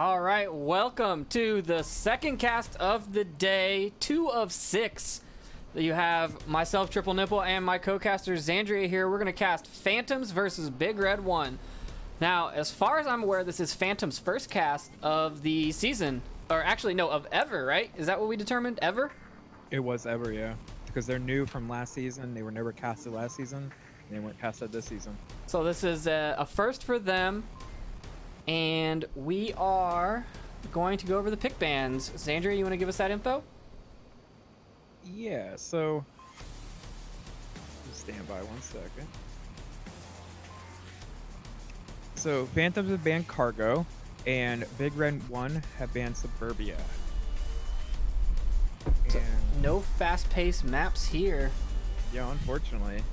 All right, welcome to the second cast of the day, 2 of 6. You have myself, Triple Nipple, and my co-caster Xandria here. We're going to cast Phantoms versus Big Red 1. Now, as far as I'm aware, this is Phantom's first cast of the season. Or actually, no, of ever, right? Is that what we determined? Ever? It was ever, yeah. Because they're new from last season. They were never casted last season. And they weren't casted this season. So this is a first for them. And we are going to go over the pick bands. Xandria, you want to give us that info? Yeah, so... Just stand by 1 second. So, Phantoms have banned Cargo, and Big Red 1 have banned Suburbia. So, And, no fast-paced maps here. yeah, unfortunately.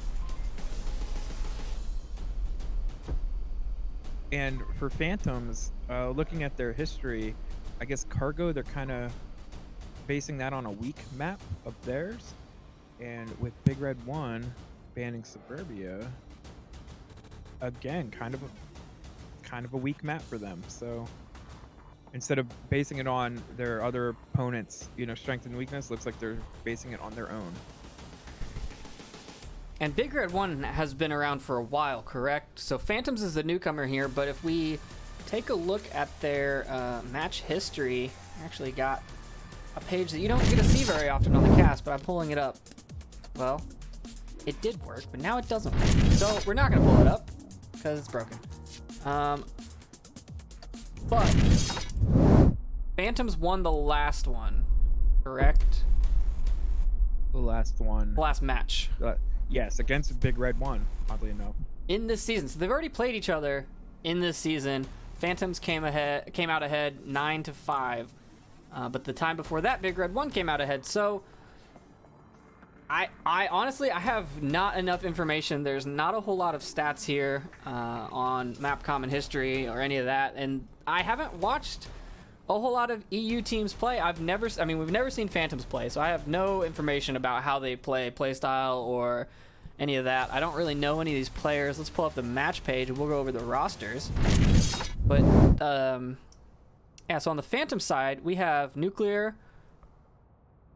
And for Phantoms, looking at their history, I guess Cargo, they're kind of basing that on a weak map of theirs. And with Big Red 1 banning Suburbia, again, kind of a weak map for them. So instead of basing it on their other opponents', strength and weakness, looks like they're basing it on their own. And Big Red 1 has been around for a while, correct? So Phantoms is the newcomer here, but if we take a look at their match history, I actually got a page that you don't get to see very often on the cast, but I'm pulling it up. Well, it did work, but now it doesn't work. So we're not going to pull it up, because it's broken. But Phantoms won the last one, correct? The last one. Last match. Yes, against Big Red 1, oddly enough. In this season. So they've already played each other in this season. Phantoms came out ahead 9-5. But the time before that, Big Red 1 came out ahead. So I honestly, I have not enough information. There's not a whole lot of stats here on map common history or any of that. And I haven't watched a whole lot of EU teams play. we've never seen Phantoms play, so I have no information about how they play style or any of that. I don't really know any of these players. Let's pull up the match page and we'll go over the rosters. But yeah, so on the Phantom side, we have Nuclear,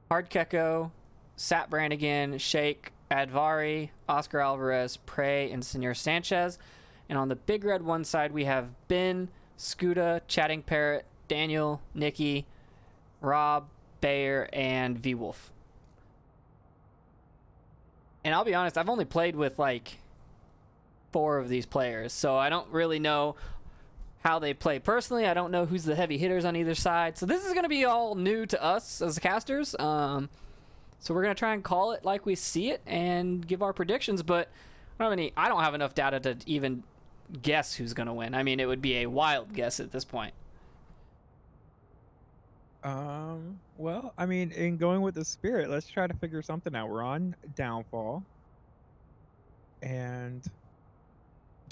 Hard Keko, Sat Brannigan, Shake, Advari, Oscar Alvarez, Prey, and Senor Sanchez. And on the Big Red 1 side, we have Ben, Scuda, Chatting Parrot, Daniel, Nikki, Rob, Bayer, and V-Wolf. And I'll be honest, I've only played with like 4 of these players, so I don't really know how they play personally. I don't know who's the heavy hitters on either side. So this is going to be all new to us as casters. So we're going to try and call it like we see it and give our predictions, but I don't have enough data to even guess who's going to win. I mean, it would be a wild guess at this point. Well, I mean, in going with the spirit, let's try to figure something out. We're on Downfall, and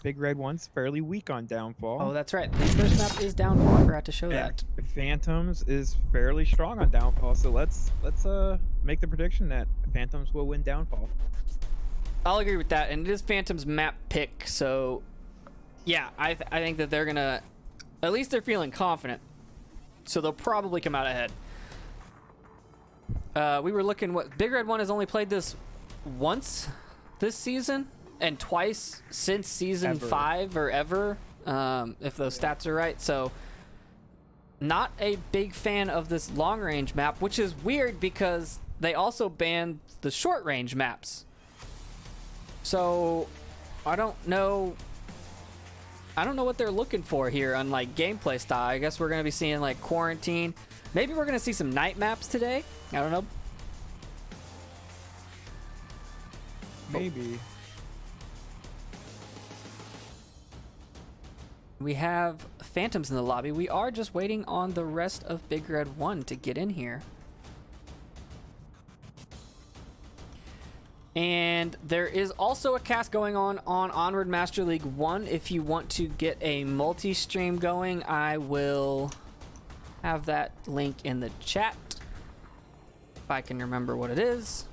Big Red 1's fairly weak on Downfall. Oh, that's right. The first map is Downfall. I forgot to show that. Phantoms is fairly strong on Downfall, so let's make the prediction that Phantoms will win Downfall. I'll agree with that, and it is Phantom's map pick, so yeah, I think that they're gonna, at least they're feeling confident. So they'll probably come out ahead. We were looking, Big Red 1 has only played this once this season and twice since season 5 or ever, if those stats are right. So not a big fan of this long range map, which is weird because they also banned the short range maps. So I don't know what they're looking for here on like gameplay style. I guess we're going to be seeing like Quarantine. Maybe we're going to see some night maps today. I don't know. Maybe. We have Phantoms in the lobby. We are just waiting on the rest of Big Red 1 to get in here. And there is also a cast going on Onward Master League 1. If you want to get a multi-stream going, I will have that link in the chat. If I can remember what it is.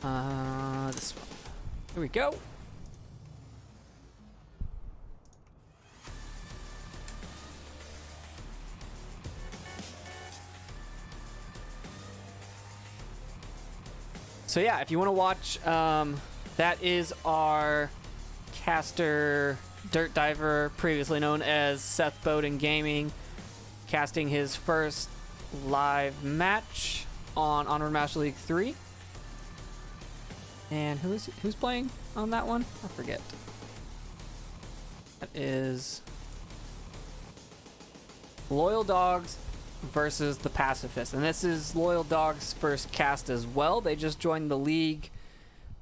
This one. Here we go. So yeah, if you want to watch, that is our caster Dirt Diver, previously known as Seth Bowden Gaming, casting his first live match on Onward Master League 3. And who's playing on that one? I forget. That is Loyal Dogs versus the Pacifists. And this is Loyal Dogs' first cast as well. They just joined the league,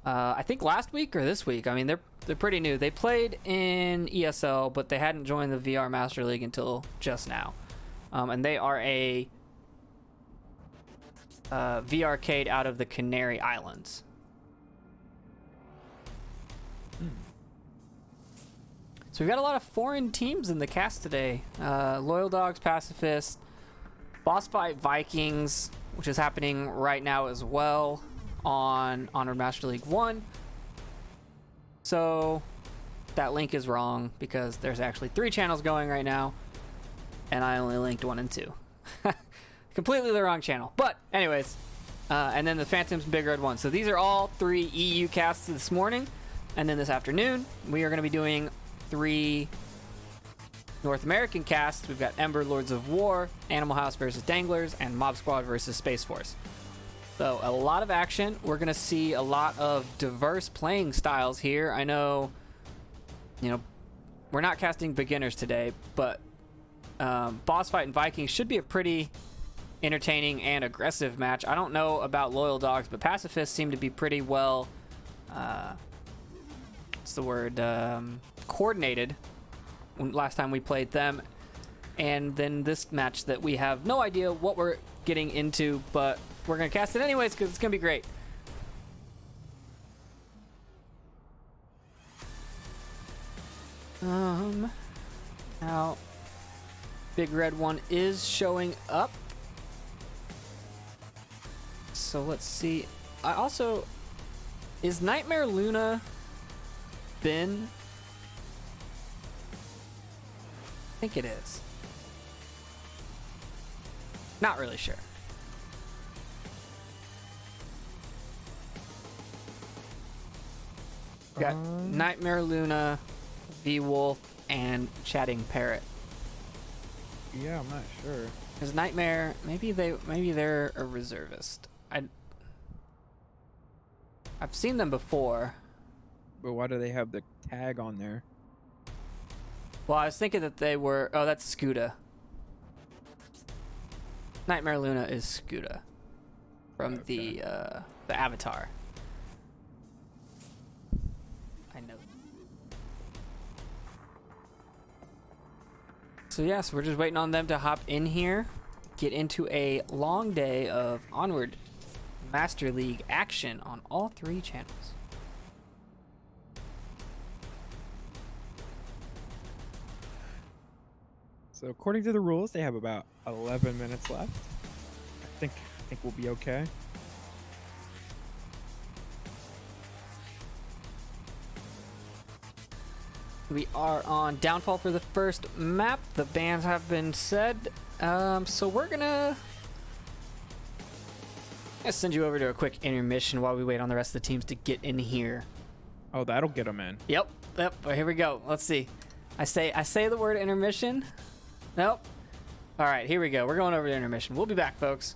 I think last week or this week. I mean, they're pretty new. They played in ESL, but they hadn't joined the VR Master League until just now. And they are a VRcade out of the Canary Islands. So we've got a lot of foreign teams in the cast today. Loyal Dogs, Pacifist, Boss Fight Vikings, which is happening right now as well on Onward Master League 1. So that link is wrong because there's actually 3 channels going right now, and I only linked 1 and 2. Completely the wrong channel. But anyways, and then the Phantoms and Big Red 1. So these are all 3 EU casts this morning, and then this afternoon we are going to be doing 3 North American casts. We've got Ember, Lords of War, Animal House versus Danglers, and Mob Squad versus Space Force. So a lot of action. We're going to see a lot of diverse playing styles here. I know, we're not casting beginners today, but Boss Fight and Vikings should be a pretty entertaining and aggressive match. I don't know about Loyal Dogs, but Pacifists seem to be pretty well, what's the word, coordinated last time we played them. And then this match that we have no idea what we're getting into, but we're going to cast it anyways because it's going to be great. Now, Big Red 1 is showing up. So let's see. Is Nightmare Luna Ben? I think it is. Not really sure. We got Nightmare Luna, V-Wolf, and Chatting Parrot. Yeah, I'm not sure. Because Nightmare, maybe they're a reservist. I've seen them before. But why do they have the tag on there? Well, I was thinking that they were... Oh, that's Scuda. Nightmare Luna is Scuda from the Avatar. I know. So yes, we're just waiting on them to hop in here, get into a long day of Onward Master League action on all 3 channels. So according to the rules, they have about 11 minutes left. I think we'll be okay. We are on Downfall for the first map. The bans have been said. So we're gonna send you over to a quick intermission while we wait on the rest of the teams to get in here. Oh, that'll get them in. Yep. Here we go. Let's see. I say the word intermission. Nope. All right, here we go. We're going over to intermission. We'll be back, folks.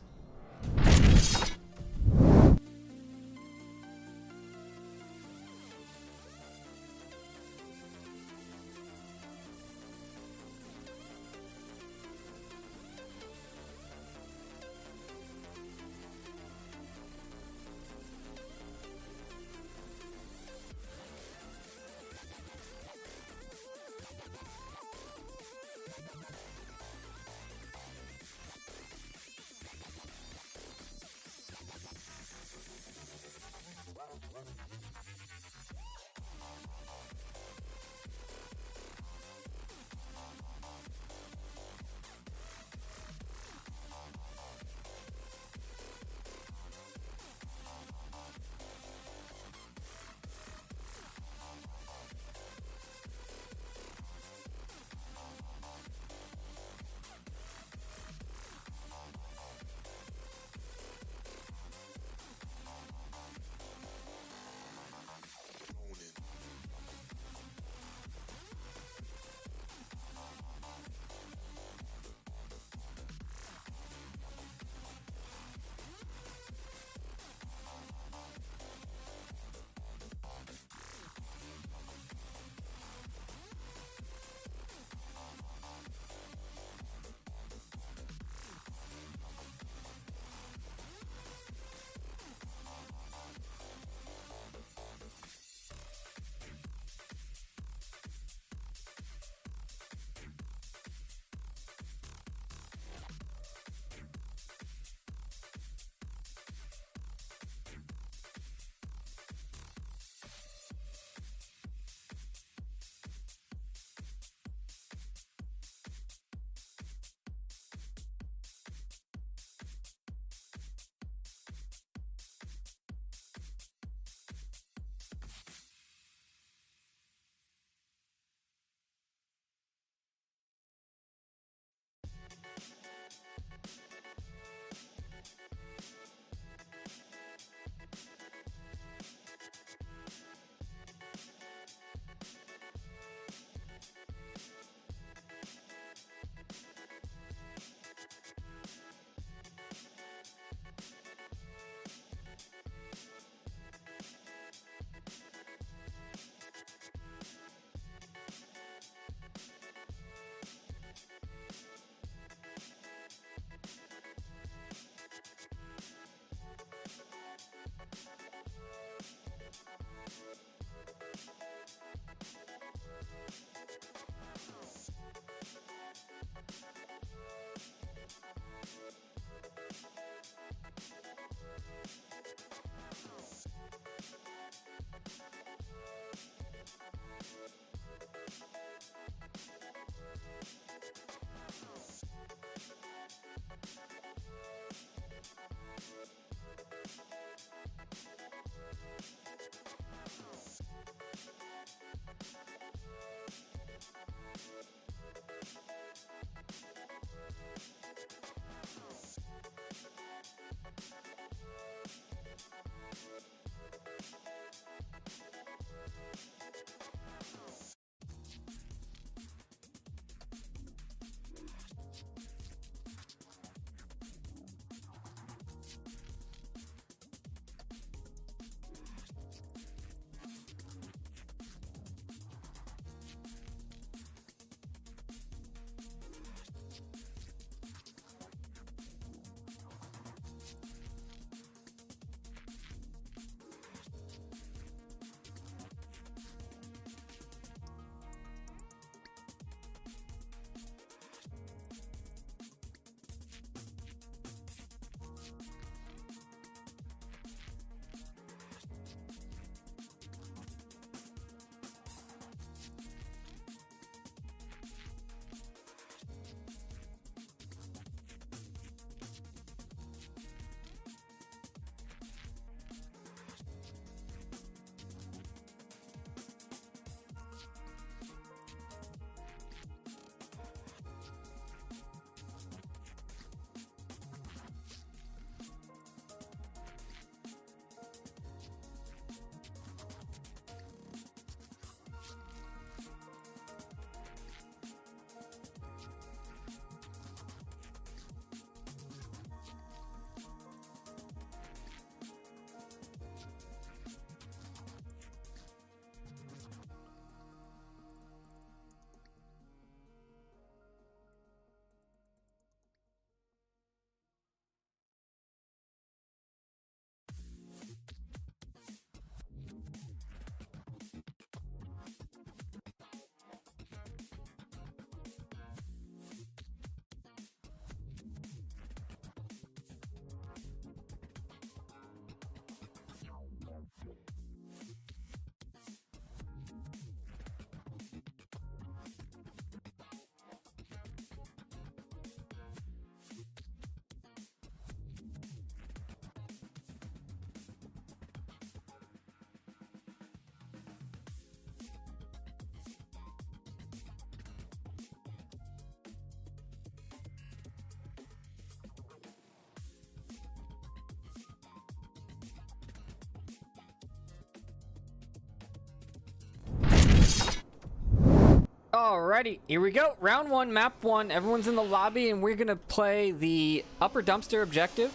Alrighty, here we go. Round one, map one. Everyone's in the lobby, and we're gonna play the upper dumpster objective.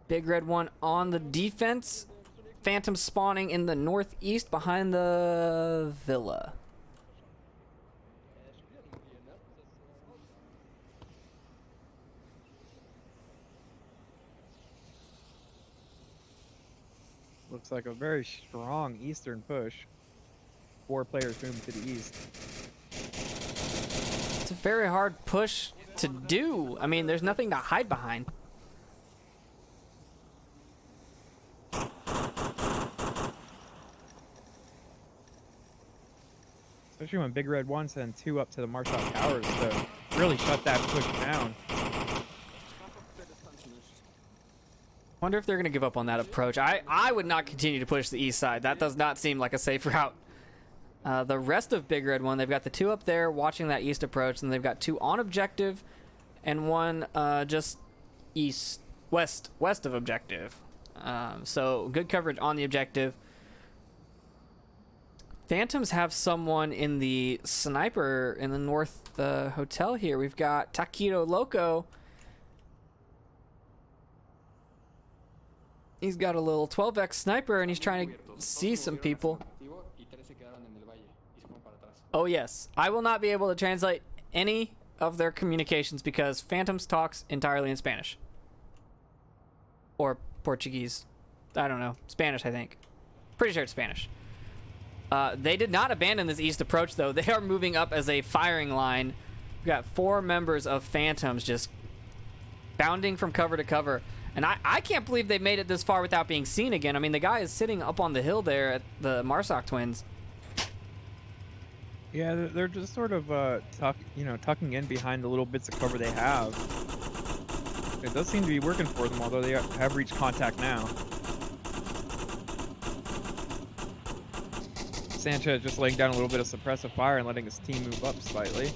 Big Red One on the defense. Phantom spawning in the northeast behind the villa. Looks like a very strong eastern push. 4 players moving to the east. It's a very hard push to do. I mean, there's nothing to hide behind. Especially when Big Red 1 sent 2 up to the Marshall Towers to really shut that push down. Wonder if they're going to give up on that approach. I would not continue to push the east side. That does not seem like a safe route. The rest of Big Red 1, they've got the 2 up there watching that east approach, and they've got 2 on objective and 1 just west of objective. So good coverage on the objective. Phantoms have someone in the sniper in the north hotel here. We've got Taquito Loco. He's got a little 12x sniper, and he's trying to see some people. Oh yes, I will not be able to translate any of their communications because Phantoms talks entirely in Spanish. Or Portuguese. I don't know. Spanish, I think. Pretty sure it's Spanish. They did not abandon this east approach, though. They are moving up as a firing line. We've got 4 members of Phantoms just bounding from cover to cover. And I can't believe they made it this far without being seen again. I mean, the guy is sitting up on the hill there at the Marsoc twins. Yeah, they're just sort of tucking in behind the little bits of cover they have. It does seem to be working for them, although they have reached contact now. Sanchez just laying down a little bit of suppressive fire and letting his team move up slightly.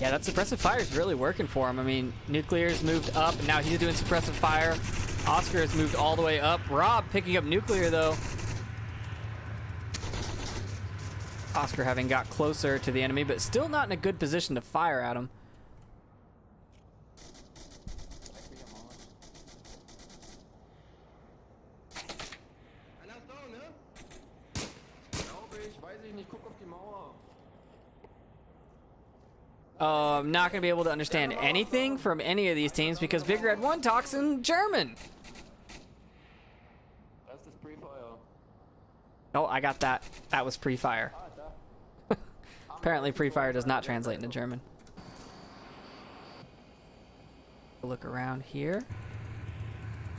Yeah, that suppressive fire is really working for him. I mean, Nuclear's moved up, and now he's doing suppressive fire. Oscar has moved all the way up. Rob picking up Nuclear, though. Oscar having got closer to the enemy, but still not in a good position to fire at him. I'm not going to be able to understand anything from any of these teams because Big Red 1 talks in German. Oh, I got that. That was pre-fire. Apparently pre-fire does not translate into German. Look around here.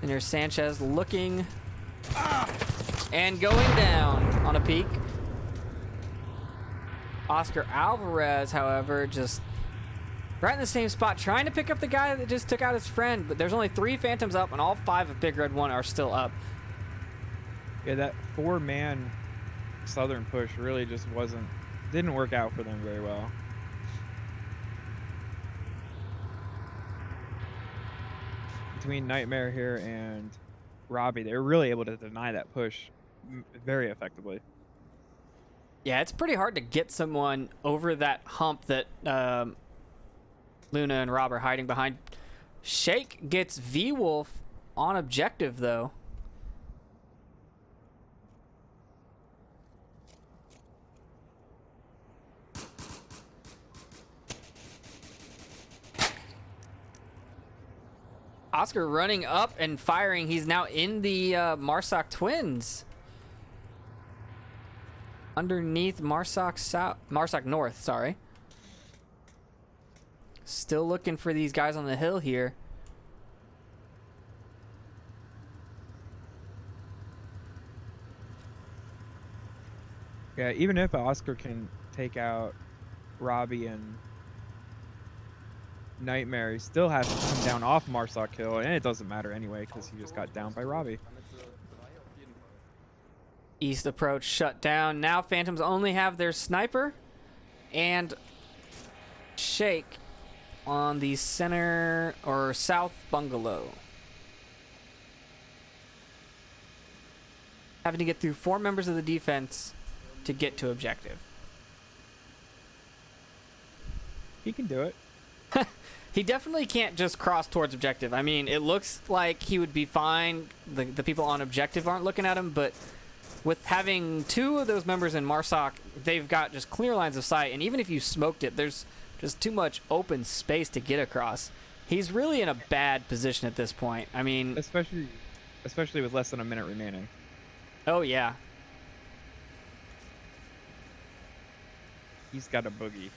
And there's Sanchez looking and going down on a peak. Oscar Alvarez, however, just right in the same spot, trying to pick up the guy that just took out his friend. But there's only 3 Phantoms up, and all 5 of Big Red 1 are still up. Yeah, that 4-man southern push really just didn't work out for them very well. Between Nightmare here and Robbie, they were really able to deny that push very effectively. Yeah, it's pretty hard to get someone over that hump that Luna and Rob are hiding behind. Shake gets V-Wolf on objective, though. Oscar running up and firing. He's now in the Marsoc twins. Underneath Marsoc North, sorry. Still looking for these guys on the hill here. Yeah, even if Oscar can take out Robbie and Nightmare, he still has to come down off Marsoc Hill, and it doesn't matter anyway because he just got down by Robbie. East approach shut down. Now Phantoms only have their sniper and Shake on the center or south bungalow. Having to get through 4 members of the defense to get to objective. He can do it. He definitely can't just cross towards objective. I mean, it looks like he would be fine. The people on objective aren't looking at him, but with having 2 of those members in Marsoc, they've got just clear lines of sight, and even if you smoked it, there's just too much open space to get across. He's really in a bad position at this point. I mean, especially with less than a minute remaining. Oh yeah. He's got a boogie.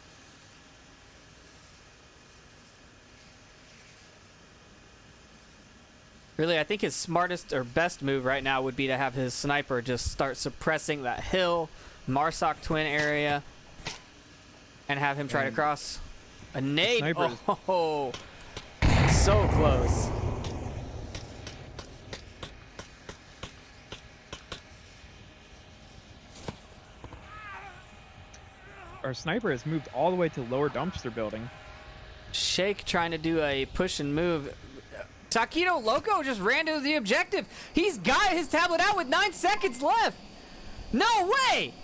Really, I think his smartest or best move right now would be to have his sniper just start suppressing that hill, Marsoc twin area, and have him try to cross. A nade. Oh, so close. Our sniper has moved all the way to lower dumpster building. Shake trying to do a push and move. Taquito Loco just ran to the objective. He's got his tablet out with 9 seconds left. No way!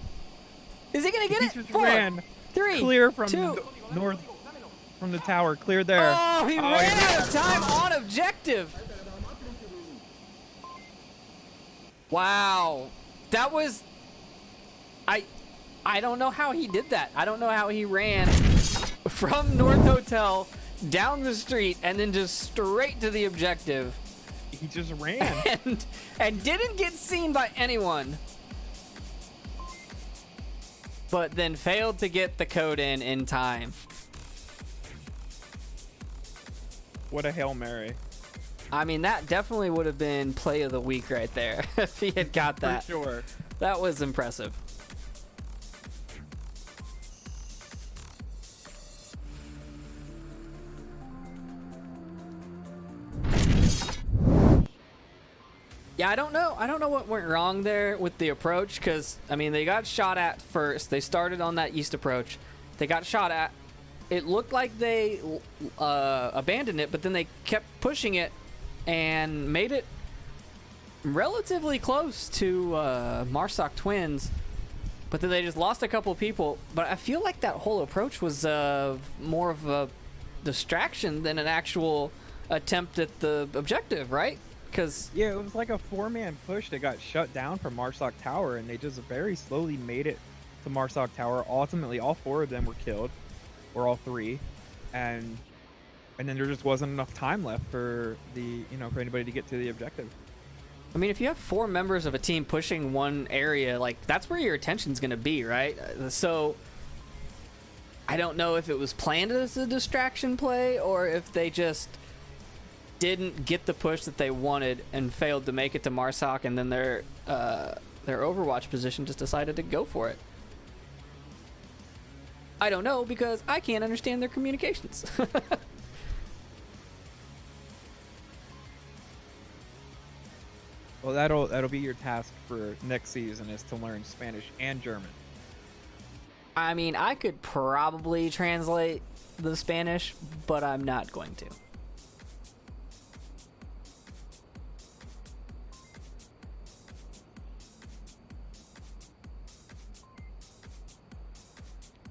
Is he gonna get it? Just 4, ran 3, clear from 2. north from the tower, clear there. Oh, he ran out of time on objective. Wow, that was. I don't know how he did that. I don't know how he ran from North Hotel down the street and then just straight to the objective. He just ran. and didn't get seen by anyone. But then failed to get the code in time. What a Hail Mary. I mean, that definitely would have been play of the week right there if he had got that. For sure. That was impressive. Yeah, I don't know what went wrong there with the approach, because, I mean, they got shot at first. They started on that east approach. They got shot at. It looked like they abandoned it, but then they kept pushing it and made it relatively close to Marsoc Twins. But then they just lost a couple people. But I feel like that whole approach was more of a distraction than an actual attempt at the objective, right? Because yeah, it was like a 4-man push that got shut down from Marsoc Tower, and they just very slowly made it to Marsoc Tower. Ultimately, all 4 of them were killed, or all 3, and then there just wasn't enough time left for for anybody to get to the objective. I mean, if you have 4 members of a team pushing one area, like, that's where your attention's going to be, right? So I don't know if it was planned as a distraction play or if they just didn't get the push that they wanted and failed to make it to Marsoc, and then their Overwatch position just decided to go for it. I don't know, because I can't understand their communications. Well, that'll be your task for next season, is to learn Spanish and German. I mean, I could probably translate the Spanish, but I'm not going to.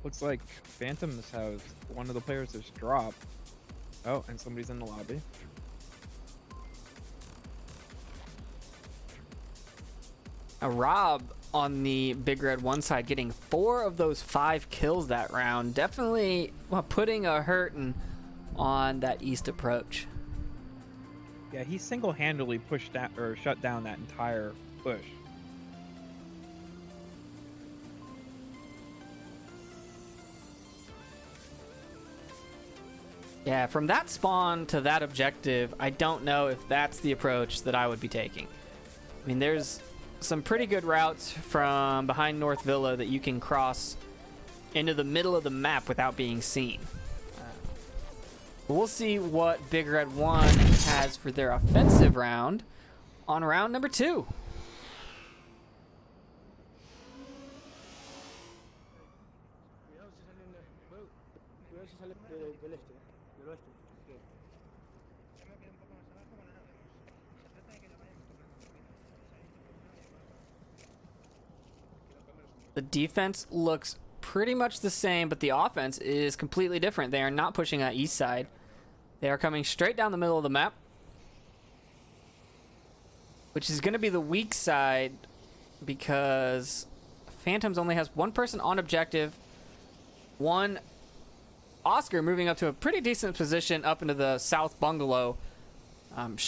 Looks like Phantoms have one of the players just dropped. Oh, and somebody's in the lobby. Now, Rob on the Big Red 1 side getting 4 of those 5 kills that round. Definitely putting a hurting on that east approach. Yeah, he single-handedly pushed that, or shut down that entire push. Yeah, from that spawn to that objective, I don't know if that's the approach that I would be taking. I mean, there's some pretty good routes from behind North Villa that you can cross into the middle of the map without being seen. We'll see what Big Red 1 has for their offensive round on round number 2. The defense looks pretty much the same, but the offense is completely different. They are not pushing that east side. They are coming straight down the middle of the map, which is going to be the weak side because Phantoms only has 1 person on objective. 1 Oscar moving up to a pretty decent position up into the south bungalow.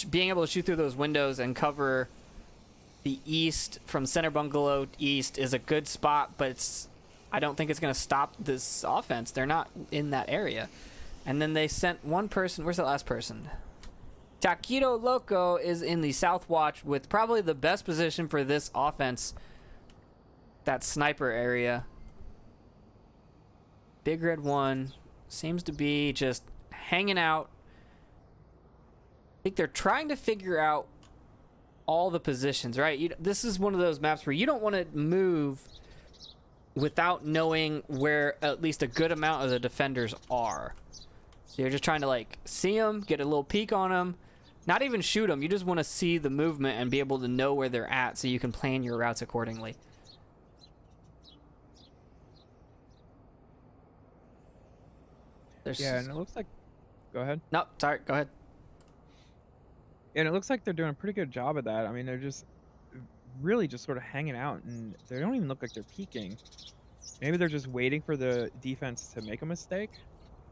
Being able to shoot through those windows and cover the east from center bungalow east is a good spot, but I don't think it's going to stop this offense. They're not in that area. And then they sent 1 person. Where's the last person? Taquito Loco is in the south watch with probably the best position for this offense. That sniper area. Big Red 1 seems to be just hanging out. I think they're trying to figure out all the positions, right? This is one of those maps where you don't want to move without knowing where at least a good amount of the defenders are. So you're just trying to, like, see them, get a little peek on them, not even shoot them. You just want to see the movement and be able to know where they're at so you can plan your routes accordingly. Yeah, and it looks like... Go ahead. No, sorry, go ahead. And it looks like they're doing a pretty good job of that. I mean, they're just really just sort of hanging out, and they don't even look like they're peeking. Maybe they're just waiting for the defense to make a mistake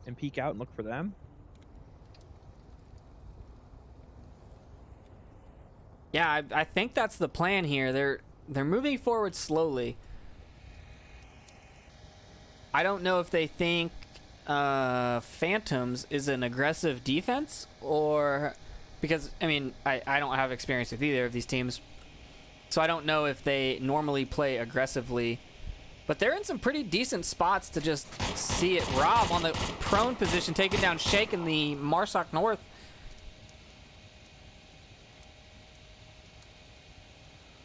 and peek out and look for them. Yeah, I think that's the plan here. They're moving forward slowly. I don't know if they think Phantoms is an aggressive defense, or because I mean I don't have experience with either of these teams, so I don't know if they normally play aggressively. But they're in some pretty decent spots to just see it. Rob on the prone position, taking down Shake in the Marsoc North.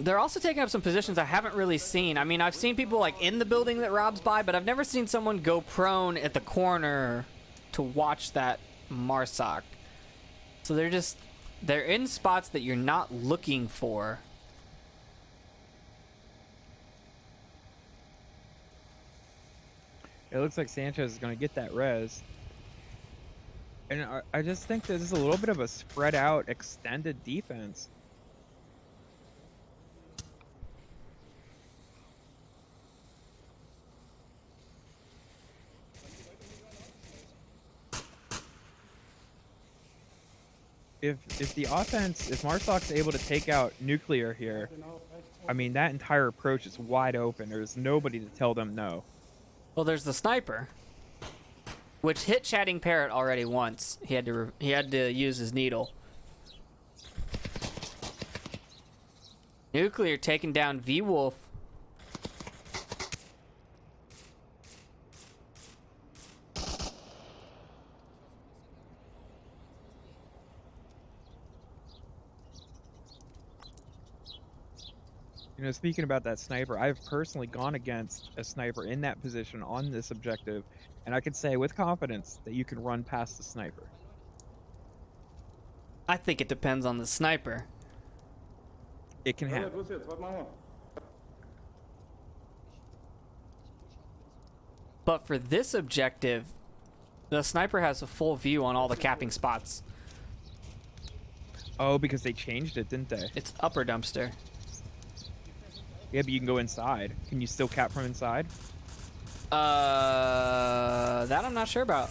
They're also taking up some positions I haven't really seen. I mean, I've seen people like in the building that Rob's by, but I've never seen someone go prone at the corner to watch that Marsoc. So they're in spots that you're not looking for. It looks like Sanchez is going to get that res. And I just think this is a little bit of a spread out, extended defense. If the offense, if Marsoc's able to take out Nuclear here, I mean, that entire approach is wide open. There's nobody to tell them no. Well, there's the sniper, which hit Chatting Parrot already once. He had to use his needle. Nuclear taking down V-Wolf. You know, speaking about that sniper, I've personally gone against a sniper in that position on this objective, and I can say with confidence that you can run past the sniper. I think it depends on the sniper. It can happen. But for this objective, the sniper has a full view on all the capping spots. Oh, because they changed it, didn't they? It's upper dumpster. Yeah, but you can go inside. Can you still cap from inside? That I'm not sure about.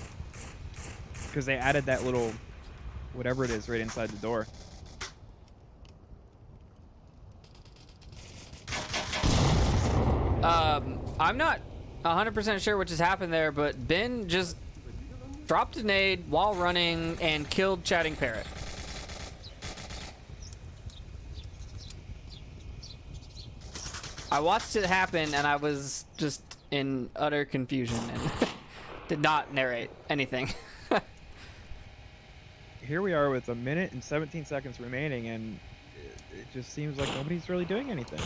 Because they added that little, whatever it is, right inside the door. I'm not 100% sure what just happened there, but Ben just dropped a nade while running and killed Chatting Parrot. I watched it happen and I was just in utter confusion and did not narrate anything. Here we are with 1 minute and 17 seconds remaining, and it just seems like nobody's really doing anything.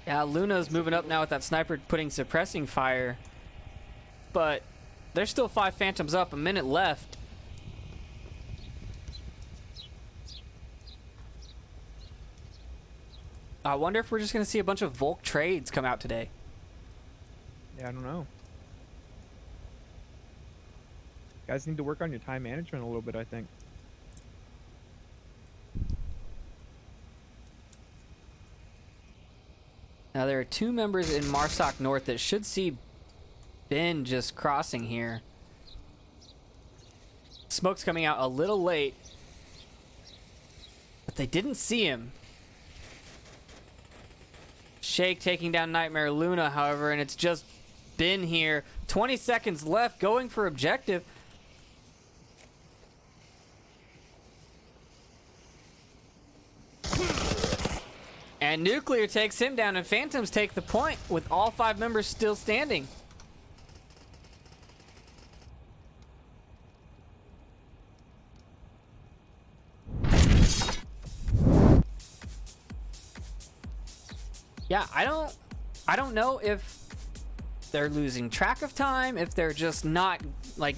Yeah, Luna's moving up now with that sniper putting suppressing fire, but there's still 5 Phantoms up, 1 minute left. I wonder if we're just going to see a bunch of Volk trades come out today. Yeah, I don't know. Guys need to work on your time management a little bit, I think. Now there are 2 members in Marsoc North that should see Ben just crossing here. Smoke's coming out a little late, but they didn't see him. Shake taking down Nightmare Luna, however, and it's just Ben here. 20 seconds left, going for objective. And Nuclear takes him down, and Phantoms take the point with all 5 members still standing. Yeah, I don't know if they're losing track of time, if they're just not, like,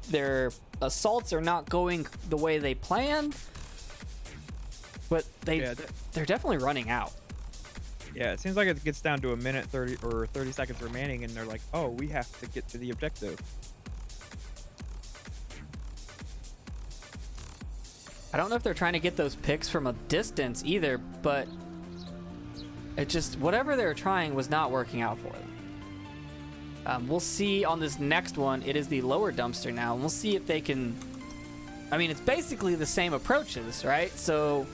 their assaults are not going the way they planned. But they're definitely running out. Yeah, it seems like it gets down to 1 minute 30 or 30 seconds remaining, and they're like, oh, we have to get to the objective. I don't know if they're trying to get those picks from a distance either, but it just, whatever they were trying was not working out for them. We'll see on this next one. It is the lower dumpster now, and we'll see if they can I mean, it's basically the same approaches, right? So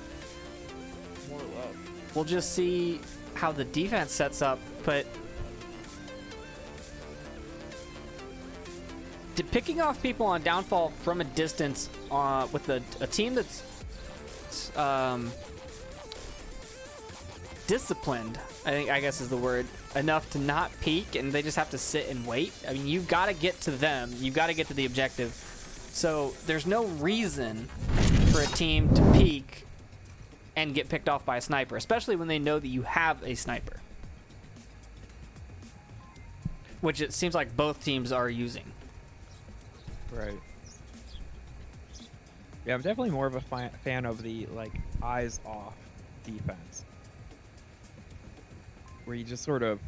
More or less. we'll just see how the defense sets up, but picking off people on downfall from a distance with a team that's disciplined, I guess is the word, enough to not peek, and they just have to sit and wait. I mean, you've got to get to them. You've got to get to the objective. So there's no reason for a team to peek and get picked off by a sniper, especially when they know that you have a sniper, which it seems like both teams are using. Right. Yeah, I'm definitely more of a fan of the like eyes off defense, where you just sort of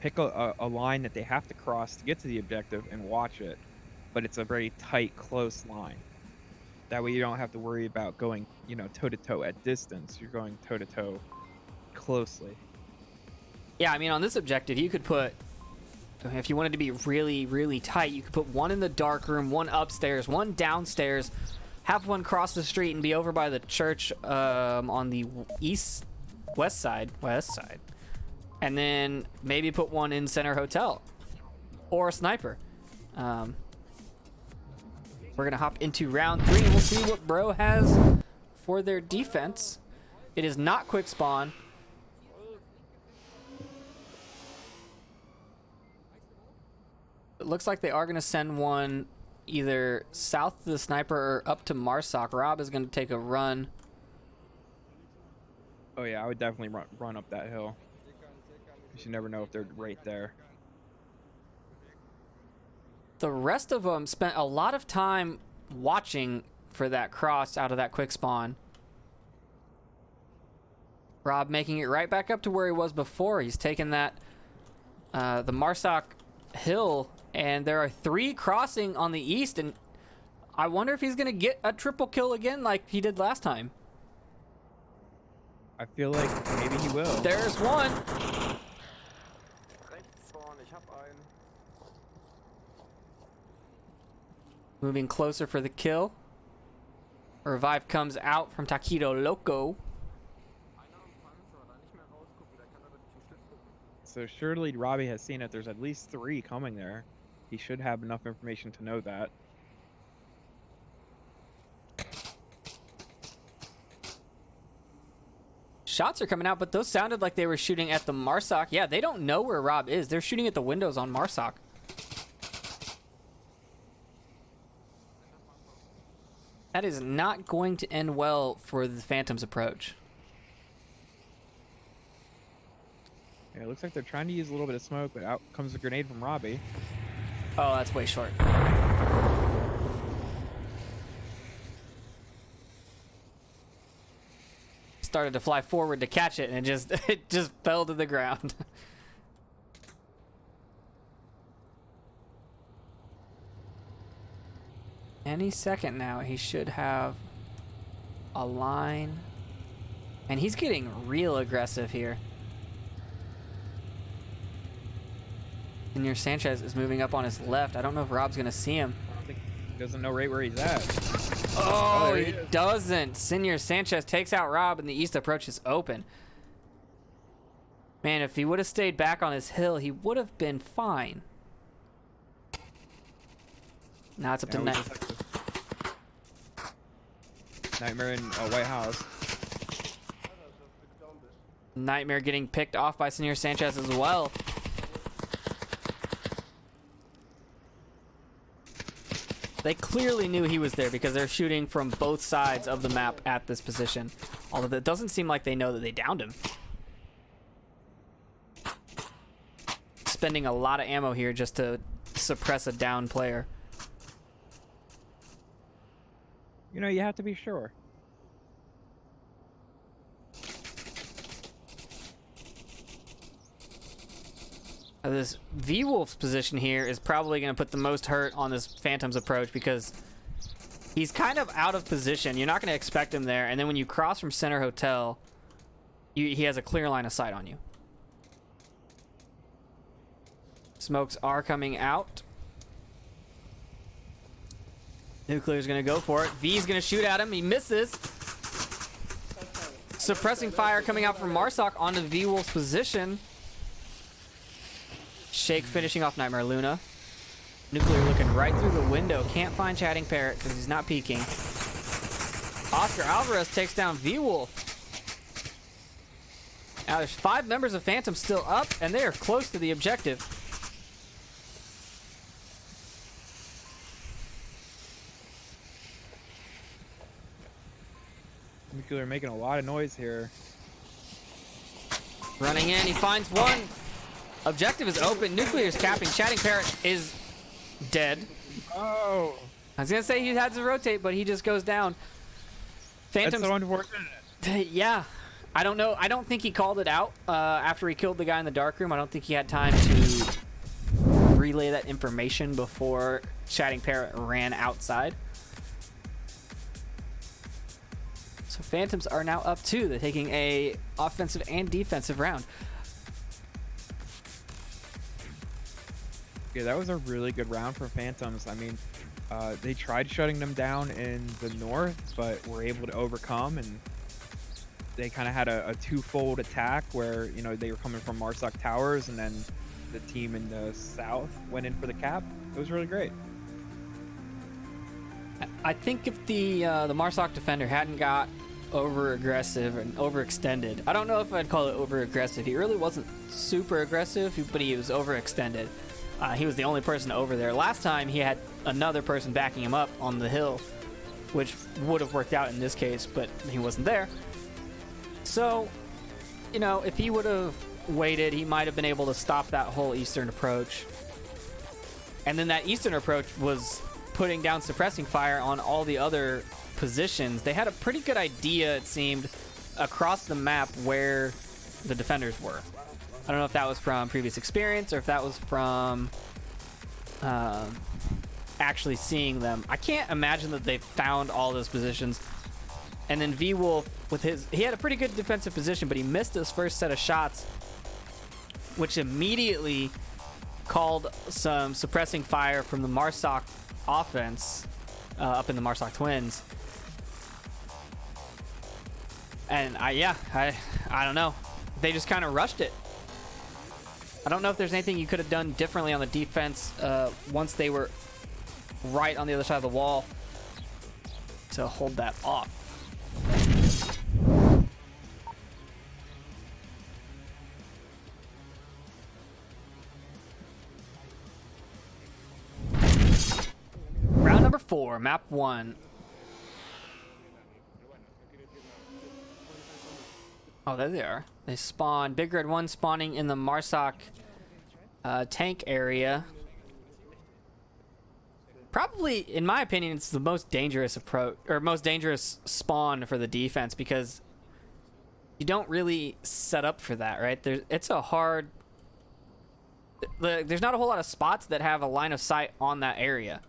pick a line that they have to cross to get to the objective and watch it, but it's a very tight, close line. That way you don't have to worry about going, you know, toe to toe at distance. You're going toe to toe closely. Yeah, I mean, on this objective, you could put, if you wanted to be really, really tight, you could put one in the dark room, one upstairs, one downstairs, have one cross the street and be over by the church on the west side, and then maybe put one in Center Hotel or a sniper. We're gonna hop into round 3 and we'll see what Bro has for their defense. It is not quick spawn. It looks like they are going to send one either south to the sniper or up to Marsoc. Rob is going to take a run. Oh yeah, I would definitely run up that hill. You never know if they're right there. The rest of them spent a lot of time watching for that cross out of that quick spawn. Rob making it right back up to where he was before. He's taken that, the Marsoc hill, and there are 3 crossing on the east, and I wonder if he's going to get a triple kill again like he did last time. I feel like maybe he will. There's one. Moving closer for the kill. A revive comes out from Taquito Loco. So surely Robbie has seen it. There's at least 3 coming there. He should have enough information to know that. Shots are coming out, but those sounded like they were shooting at the Marsoc. Yeah, they don't know where Rob is. They're shooting at the windows on Marsoc. That is not going to end well for the Phantom's approach. Yeah, it looks like they're trying to use a little bit of smoke, but out comes a grenade from Robbie. Oh, that's way short. Started to fly forward to catch it, and it just fell to the ground. Any second now, he should have a line. And he's getting real aggressive here. Senor Sanchez is moving up on his left. I don't know if Rob's going to see him. I don't think he doesn't know right where he's at. Oh, there he is. doesn't. Senor Sanchez takes out Rob, and the east approach is open. Man, if he would have stayed back on his hill, he would have been fine. Now it's up to we Night. just have to- Nightmare in White House. Nightmare getting picked off by Senor Sanchez as well. They clearly knew he was there because they're shooting from both sides of the map at this position. Although it doesn't seem like they know that they downed him. Spending a lot of ammo here just to suppress a down player. You know, you have to be sure. This V-Wolf's position here is probably going to put the most hurt on this Phantom's approach because he's kind of out of position. You're not going to expect him there. And then when you cross from Center Hotel, he has a clear line of sight on you. Smokes are coming out. Nuclear's gonna go for it. V's gonna shoot at him. He misses. Suppressing fire coming out from Marsoc onto V-Wolf's position. Shake finishing off Nightmare Luna. Nuclear looking right through the window. Can't find Chatting Parrot because he's not peeking. Oscar Alvarez takes down V-Wolf. Now there's 5 members of Phantom still up, and they are close to the objective. Nuclear making a lot of noise here. Running in, he finds one. Objective is open. Nuclear is capping. Chatting Parrot is dead. Oh. I was gonna say he had to rotate, but he just goes down. Phantom's, That's so unfortunate. Yeah. I don't know. I don't think he called it out after he killed the guy in the dark room. I don't think he had time to relay that information before Chatting Parrot ran outside. So Phantoms are now up 2. They're taking a offensive and defensive round. Yeah, that was a really good round for Phantoms. I mean, they tried shutting them down in the north, but were able to overcome, and they kind of had a twofold attack where, you know, they were coming from Marsoc Towers, and then the team in the south went in for the cap. It was really great. I think if the Marsoc defender hadn't got over aggressive and overextended, I don't know if I'd call it over aggressive. He really wasn't super aggressive, but he was overextended. He was the only person over there. Last time he had another person backing him up on the hill, which would have worked out in this case, but he wasn't there. So, you know, if he would have waited, he might have been able to stop that whole eastern approach. And then that eastern approach was putting down suppressing fire on all the other positions. They had a pretty good idea, it seemed, across the map where the defenders were. I don't know if that was from previous experience or if that was from actually seeing them. I can't imagine that they found all those positions. And then V-Wolf, he had a pretty good defensive position, but he missed his first set of shots, which immediately called some suppressing fire from the Marsoc offense up in the Marsoc Twins. And I don't know. They just kind of rushed it. I don't know if there's anything you could have done differently on the defense once they were right on the other side of the wall to hold that off. Round number 4, map 1. Oh, there they are. They spawn. Big Red 1 spawning in the Marsoc tank area. Probably, in my opinion, it's the most dangerous approach, or most dangerous spawn for the defense, because you don't really set up for that, right? It's a hard... There's not a whole lot of spots that have a line of sight on that area.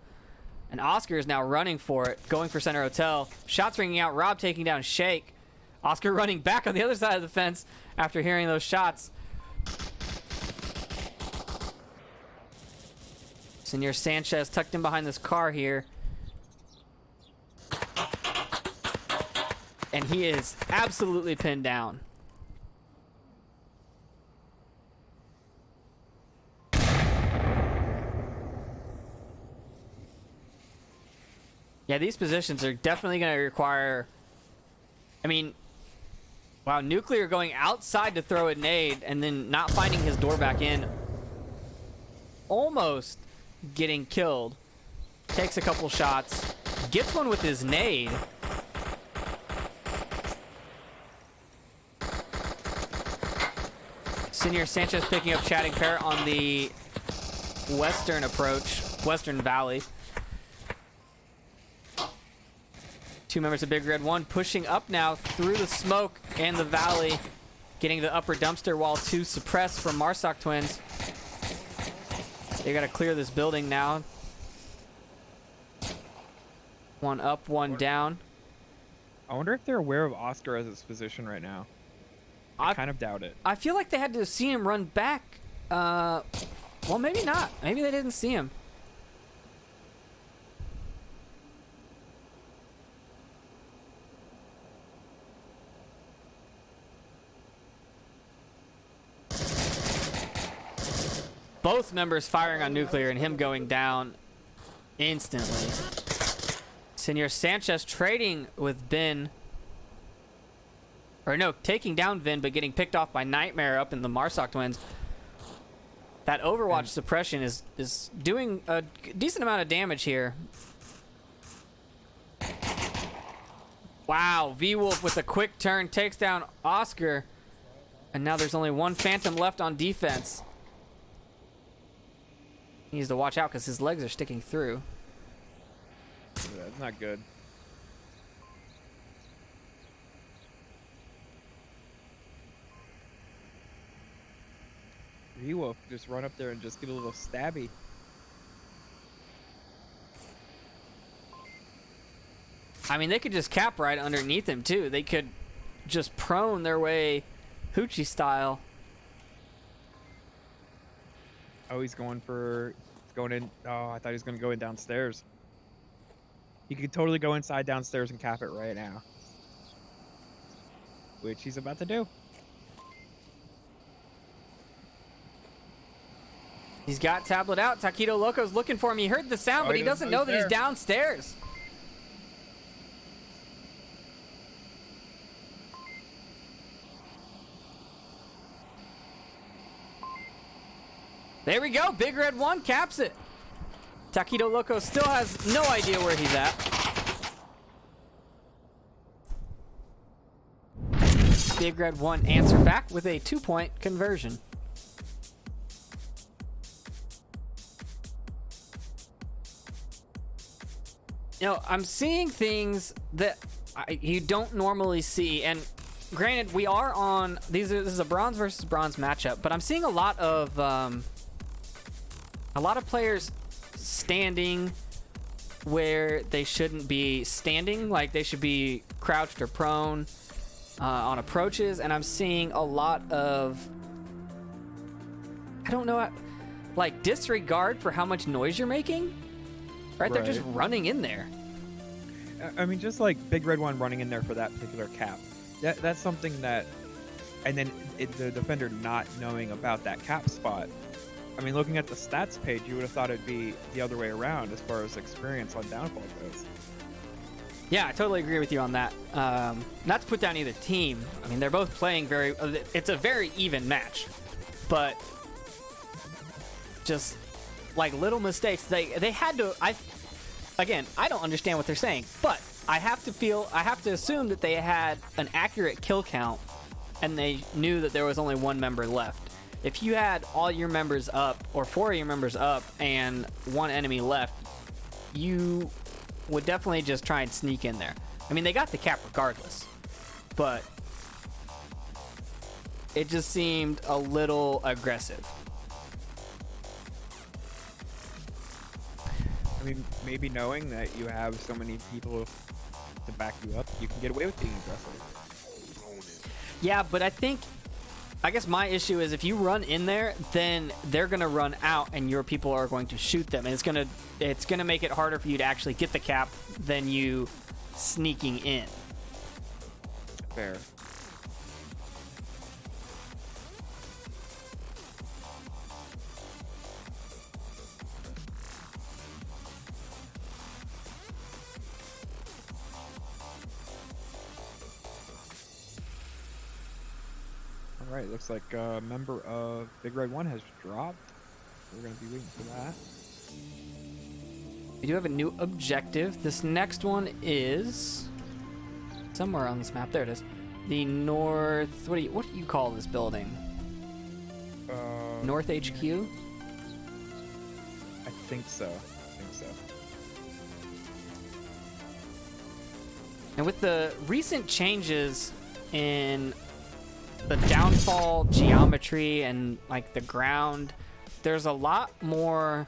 And Oscar is now running for it, going for center hotel. Shots ringing out. Rob taking down Shake. Oscar running back on the other side of the fence after hearing those shots. Senor Sanchez tucked in behind this car here. And he is absolutely pinned down. Yeah, these positions are definitely going to require... I mean... Wow, Nuclear going outside to throw a nade and then not finding his door back in. Almost getting killed. Takes a couple shots. Gets one with his nade. Senor Sanchez picking up Chatting Parrot on the western approach. Western Valley. 2 members of Big Red 1 pushing up now through the smoke and the valley, getting the upper dumpster wall 2 suppressed from Marsoc Twins. They gotta clear this building now. 1 up, 1 down. I wonder if they're aware of Oscar as his position right now. I kind of doubt it. I feel like they had to see him run back. Well, maybe not. Maybe they didn't see him. both members firing on nuclear and him going down instantly. Senor Sanchez trading with Vin. Or no, taking down Vin, but getting picked off by Nightmare up in the Marsoc twins. That Overwatch suppression is doing a decent amount of damage here. Wow, V-Wolf with a quick turn takes down Oscar. And now there's only one Phantom left on defense. He needs to watch out because his legs are sticking through. That's not good. V-Wolf just run up there and just get a little stabby. I mean, they could just cap right underneath him, too. They could just prone their way Hoochie style. Oh, he's going in. Oh, I thought he was going to go in downstairs. He could totally go inside downstairs and cap it right now. Which he's about to do. He's got Tablet out. Taquito Loco's looking for him. He heard the sound, but he doesn't know that he's downstairs. There we go. Big Red 1 caps it. Taquito Loco still has no idea where he's at. Big Red 1 answered back with a 2-point conversion. You know, I'm seeing things that you don't normally see, and granted, we are on this is a bronze versus bronze matchup, but I'm seeing a lot of players standing where they shouldn't be standing, like they should be crouched or prone on approaches, and I'm seeing a lot of, I don't know, like disregard for how much noise you're making. Right? They're just running in there. I mean, just like Big Red 1 running in there for that particular cap. That's something that, and then the defender not knowing about that cap spot. I mean, looking at the stats page, you would have thought it'd be the other way around as far as experience on downfall goes. Yeah, I totally agree with you on that. Not to put down either team. I mean, they're both playing it's a very even match. But just like little mistakes, they had to. Again, I don't understand what they're saying, but I have to assume that they had an accurate kill count and they knew that there was only one member left. If you had all your members up, or 4 of your members up, and one enemy left, you would definitely just try and sneak in there. I mean, they got the cap regardless, but it just seemed a little aggressive. I mean, maybe knowing that you have so many people to back you up, you can get away with being aggressive. Yeah, but I guess my issue is if you run in there, then they're gonna run out, and your people are going to shoot them, and it's gonna make it harder for you to actually get the cap than you sneaking in. Fair. Alright, looks like a member of Big Red 1 has dropped. We're going to be waiting for that. We do have a new objective. This next one is somewhere on this map. There it is. The North... What do you call this building? North HQ? I think so. And with the recent changes in the downfall geometry and like the ground, there's a lot more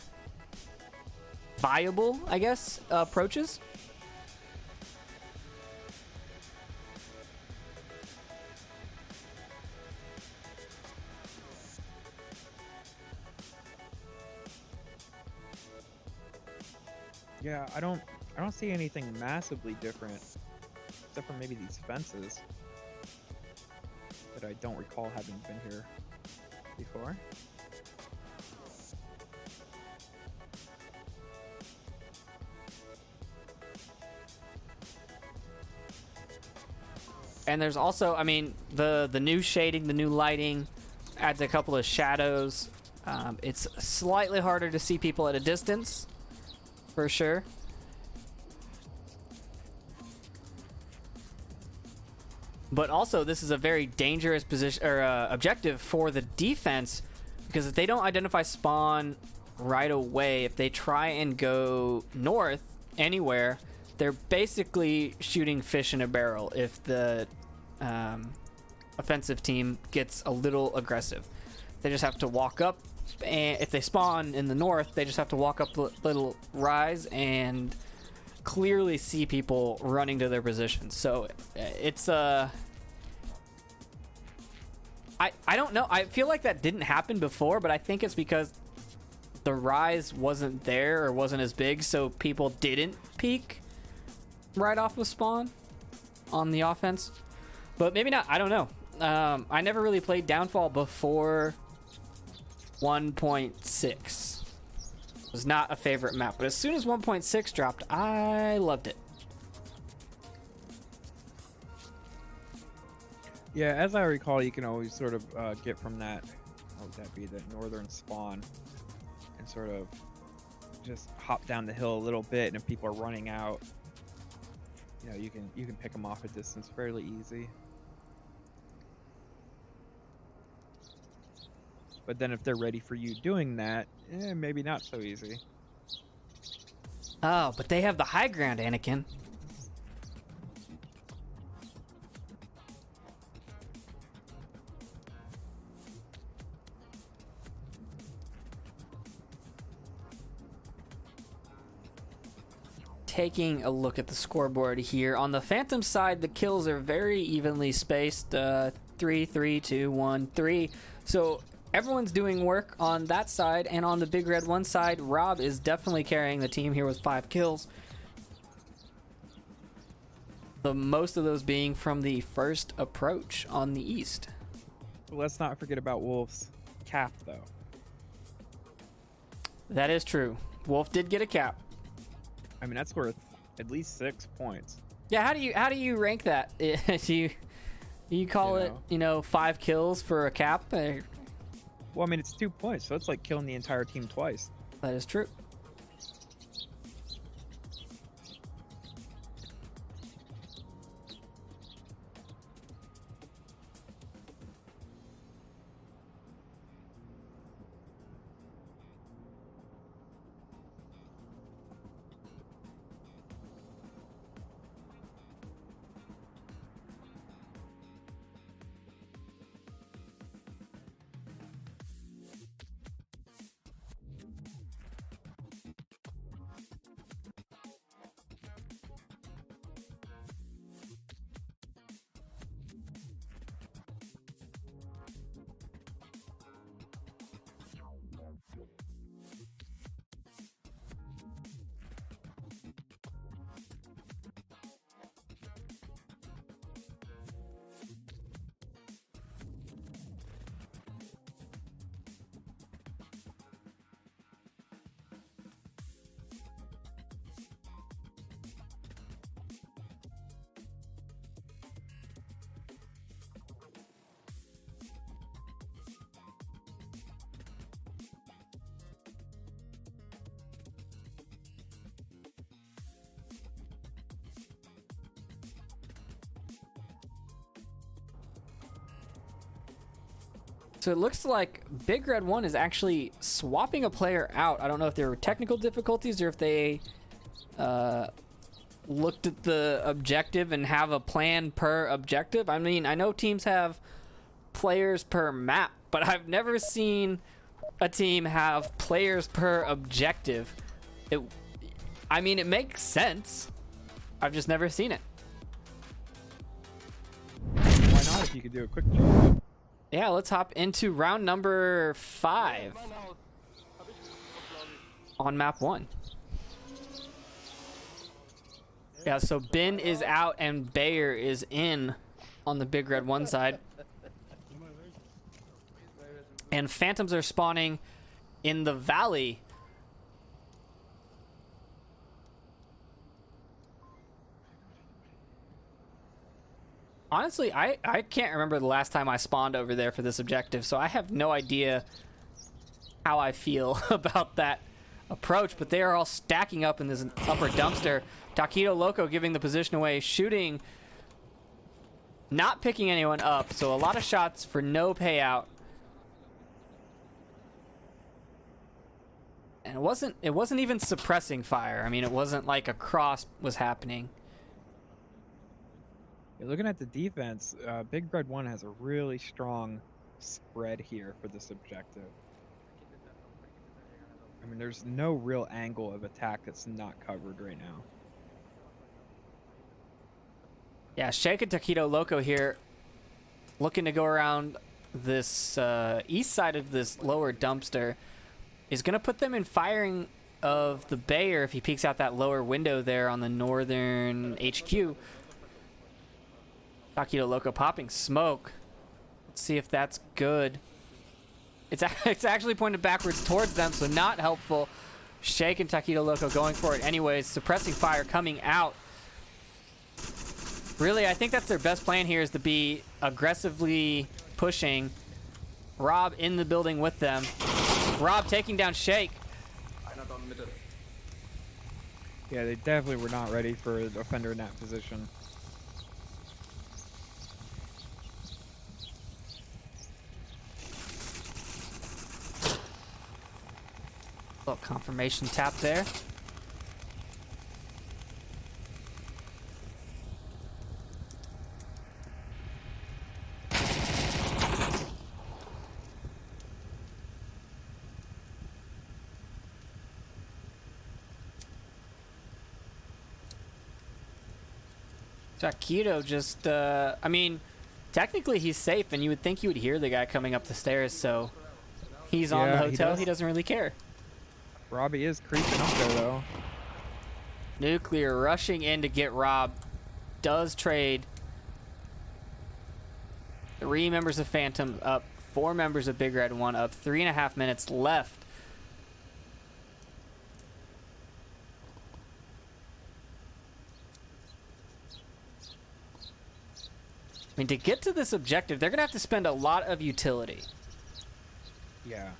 viable, I guess, approaches. Yeah, I don't see anything massively different, except for maybe these fences that I don't recall having been here before. And there's also, I mean, the new shading, the new lighting adds a couple of shadows. It's slightly harder to see people at a distance, for sure. But also, this is a very dangerous position or objective for the defense, because if they don't identify spawn right away, if they try and go north anywhere, they're basically shooting fish in a barrel if the offensive team gets a little aggressive. They just have to walk up, and if they spawn in the north, they just have to walk up the little rise and clearly see people running to their positions. So it's I don't know. I feel like that didn't happen before, but I think it's because the rise wasn't there or wasn't as big, so people didn't peek right off of spawn on the offense. But maybe not. I don't know. I never really played Downfall before 1.6. It was not a favorite map, but as soon as 1.6 dropped, I loved it. Yeah, as I recall, you can always sort of get from that, what would that be, the northern spawn, and sort of just hop down the hill a little bit, and if people are running out, you know, you can pick them off a distance fairly easy. But then if they're ready for you doing that, maybe not so easy. Oh, but they have the high ground, Anakin. Taking a look at the scoreboard here. On the Phantom side, the kills are very evenly spaced. 3, 3, 2, 1, 3. So everyone's doing work on that side, and on the Big Red 1 side, Rob is definitely carrying the team here with 5 kills. The most of those being from the first approach on the east. Let's not forget about Wolf's cap, though. That is true. Wolf did get a cap. I mean, that's worth at least 6 points. Yeah, how do you rank that? do you call it, 5 kills for a cap? Well, I mean, it's 2 points, so it's like killing the entire team twice. That is true. So it looks like Big Red 1 is actually swapping a player out. I don't know if there were technical difficulties or if they looked at the objective and have a plan per objective. I mean, I know teams have players per map, but I've never seen a team have players per objective. I mean, it makes sense. I've just never seen it. Why not if you could do a quick job? Yeah, let's hop into round number 5 on map 1. Yeah, so Bin is out and Bayer is in on the Big Red 1 side. And Phantoms are spawning in the valley. Honestly, I can't remember the last time I spawned over there for this objective, so I have no idea how I feel about that approach, but they are all stacking up in this upper dumpster. Taquito Loco giving the position away, shooting, not picking anyone up, so a lot of shots for no payout. And it wasn't even suppressing fire. I mean, it wasn't like a cross was happening. Yeah, looking at the defense, Big Red 1 has a really strong spread here for this objective. I mean, there's no real angle of attack that's not covered right now. Yeah, Shake and Taquito Loco here looking to go around this east side of this lower dumpster. Is going to put them in firing of the Bayer if he peeks out that lower window there on the northern HQ. Taquito Loco popping smoke. Let's see if that's good. It's actually pointed backwards towards them, so not helpful. Shake and Taquito Loco going for it anyways. Suppressing fire coming out. Really, I think that's their best plan here, is to be aggressively pushing. Rob in the building with them. Rob taking down Shake. Yeah, they definitely were not ready for a defender in that position. Little confirmation tap there. Taquito just, I mean, technically he's safe, and you would think you would hear the guy coming up the stairs, so he's on the hotel. He doesn't really care. Robbie is creeping up there, though. Nuclear rushing in to get Rob. Does trade. 3 members of Phantom up. 4 members of Big Red 1 up. 3.5 minutes left. I mean, to get to this objective, they're going to have to spend a lot of utility. Yeah.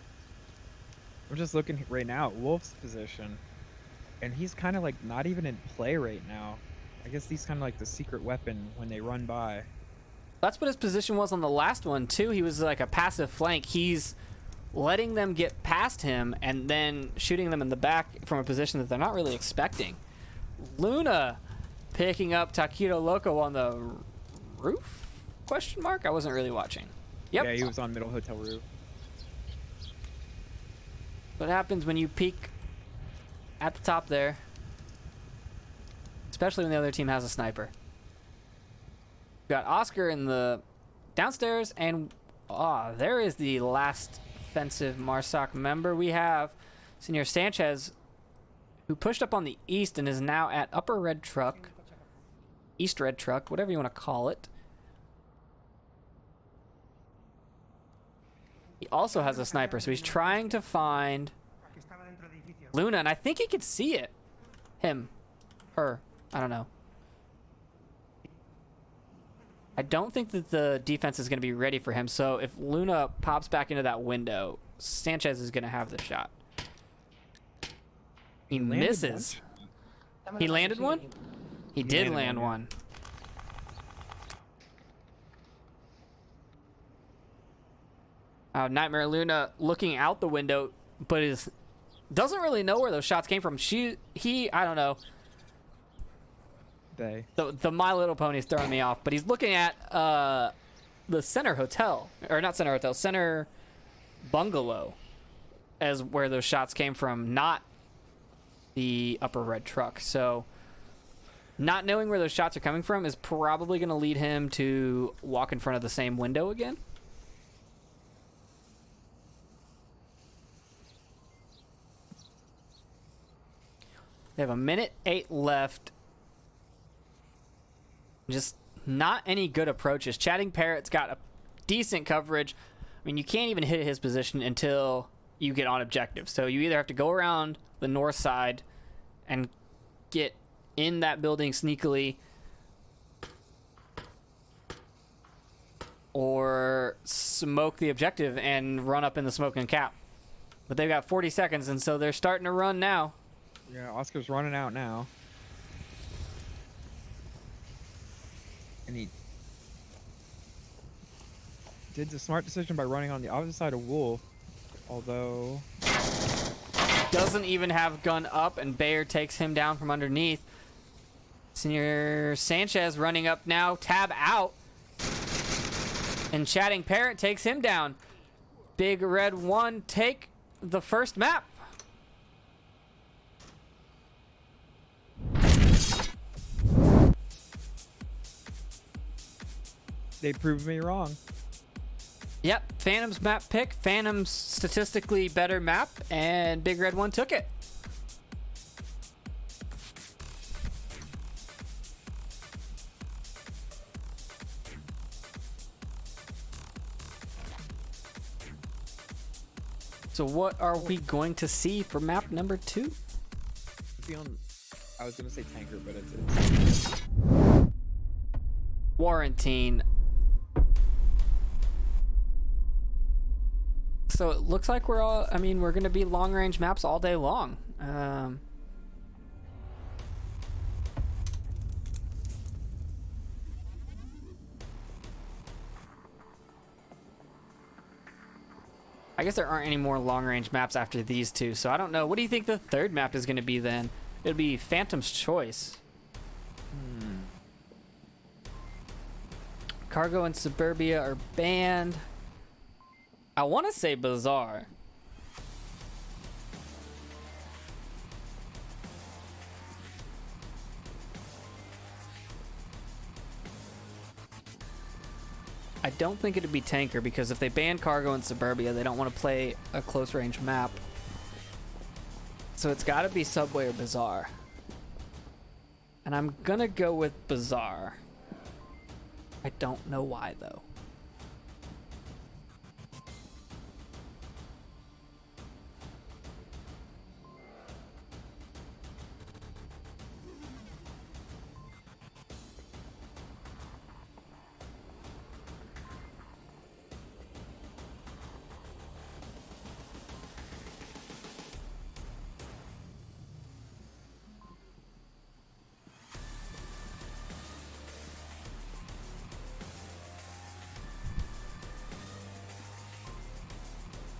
We're just looking right now at Wolf's position, and he's kind of like not even in play right now. I guess he's kind of like the secret weapon when they run by. That's what his position was on the last one, too. He was like a passive flank. He's letting them get past him and then shooting them in the back from a position that they're not really expecting. Luna picking up Taquito Loco on the roof? Question mark? I wasn't really watching. Yep. Yeah, he was on middle hotel roof. What happens when you peek at the top there? Especially when the other team has a sniper. We got Oscar in the downstairs, and there is the last offensive Marsoc member we have. Senor Sanchez, who pushed up on the east and is now at upper red truck. East red truck, whatever you want to call it. He also has a sniper, so he's trying to find Luna, and I think he could see it. Him. Her. I don't know. I don't think that the defense is going to be ready for him, so if Luna pops back into that window, Sanchez is going to have the shot. He misses. He landed one? He did land one. Nightmare Luna looking out the window, but doesn't really know where those shots came from. I don't know. The My Little Pony is throwing me off, but he's looking at the center hotel, or not center hotel, center bungalow as where those shots came from, not the upper red truck. So not knowing where those shots are coming from is probably going to lead him to walk in front of the same window again. They have 1:08 left. Just not any good approaches. Chatting Parrot's got a decent coverage. I mean, you can't even hit his position until you get on objective. So you either have to go around the north side and get in that building sneakily, or smoke the objective and run up in the smoke and cap. But they've got 40 seconds, and so they're starting to run now. Yeah, Oscar's running out now. And he did the smart decision by running on the opposite side of Wolf, although... Doesn't even have gun up, and Bayer takes him down from underneath. Senior Sanchez running up now, tab out. And Chatting Parrot takes him down. Big Red 1 take the first map. They proved me wrong. Yep, Phantom's map pick. Phantom's statistically better map, and Big Red 1 took it. So what are we going to see for map number 2? I was going to say Tanker, but it's... Quarantine. So it looks like we're going to be long range maps all day long. I guess there aren't any more long range maps after these two, so I don't know. What do you think the third map is going to be then? It'll be Phantom's Choice. Cargo and Suburbia are banned. I want to say Bazaar. I don't think it'd be Tanker, because if they ban Cargo and Suburbia, they don't want to play a close range map. So it's got to be Subway or Bazaar. And I'm going to go with Bazaar. I don't know why, though.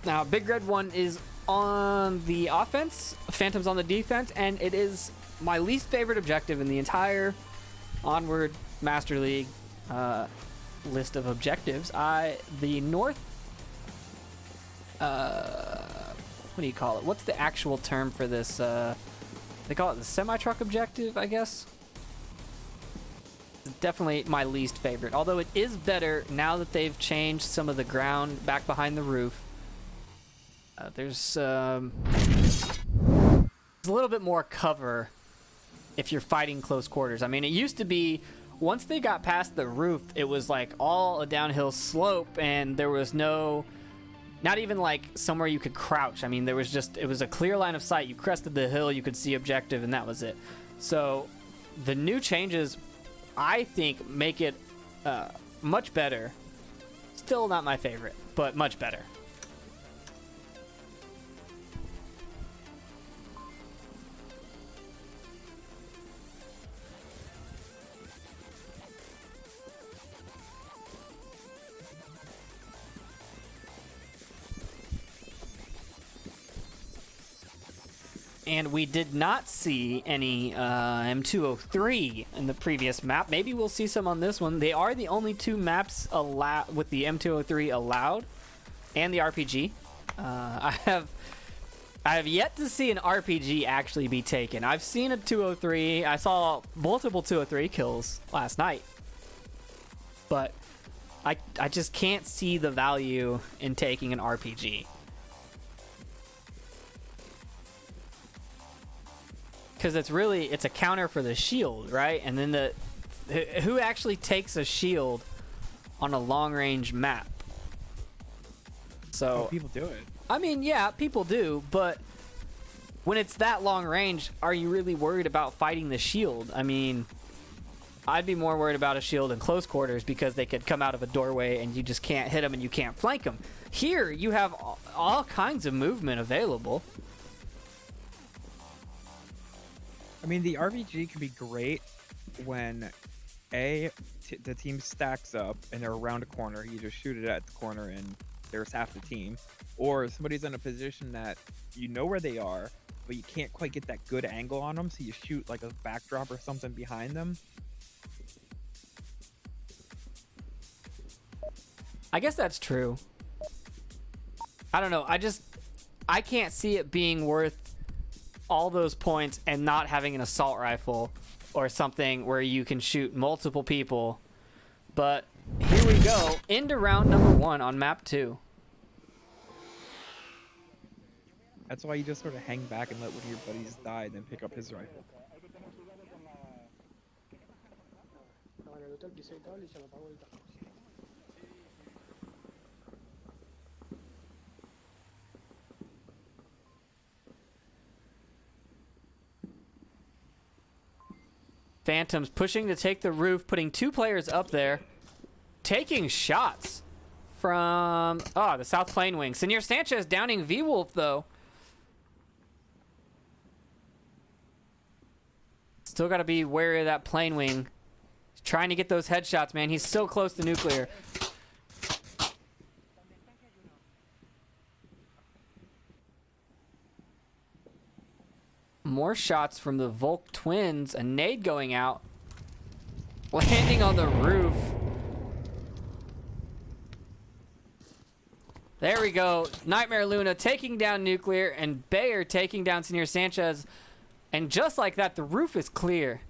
Now, Big Red 1 is on the offense, Phantom's on the defense, and it is my least favorite objective in the entire Onward Master League list of objectives. The North... what do you call it? What's the actual term for this? They call it the semi-truck objective, I guess? It's definitely my least favorite, although it is better now that they've changed some of the ground back behind the roof. There's a little bit more cover if you're fighting close quarters. I mean, it used to be, once they got past the roof, it was like all a downhill slope, and there was not even like somewhere you could crouch. I mean, it was a clear line of sight. You crested the hill, you could see objective, and that was it. So the new changes, I think, make it much better. Still not my favorite, but much better. And we did not see any M203 in the previous map. Maybe we'll see some on this one. They are the only two maps with the M203 allowed, and the RPG. I have yet to see an RPG actually be taken. I've seen a 203. I saw multiple 203 kills last night, but I just can't see the value in taking an RPG. Because it's a counter for the shield, right? And then who actually takes a shield on a long range map? So people do it. I mean, yeah, people do, but when it's that long range, are you really worried about fighting the shield? I mean, I'd be more worried about a shield in close quarters because they could come out of a doorway and you just can't hit them and you can't flank them. Here, you have all kinds of movement available. I mean, the RBG can be great when the team stacks up and they're around a corner. You just shoot it at the corner and there's half the team. Or somebody's in a position that you know where they are, but you can't quite get that good angle on them, so you shoot like a backdrop or something behind them. I guess that's true. I don't know. I can't see it being worth all those points and not having an assault rifle or something where you can shoot multiple people. But here we go into round number 1 on map 2. That's why you just sort of hang back and let one of your buddies die and then pick up his rifle. Phantoms pushing to take the roof, putting 2 players up there, taking shots from the South Plane wing. Senor Sanchez downing V-Wolf though. Still got to be wary of that plane wing. He's trying to get those headshots, man. He's so close to nuclear. More shots from the Volk twins. A nade going out. Landing on the roof. There we go. Nightmare Luna taking down nuclear and Bayer taking down Senor Sanchez. And just like that, the roof is clear.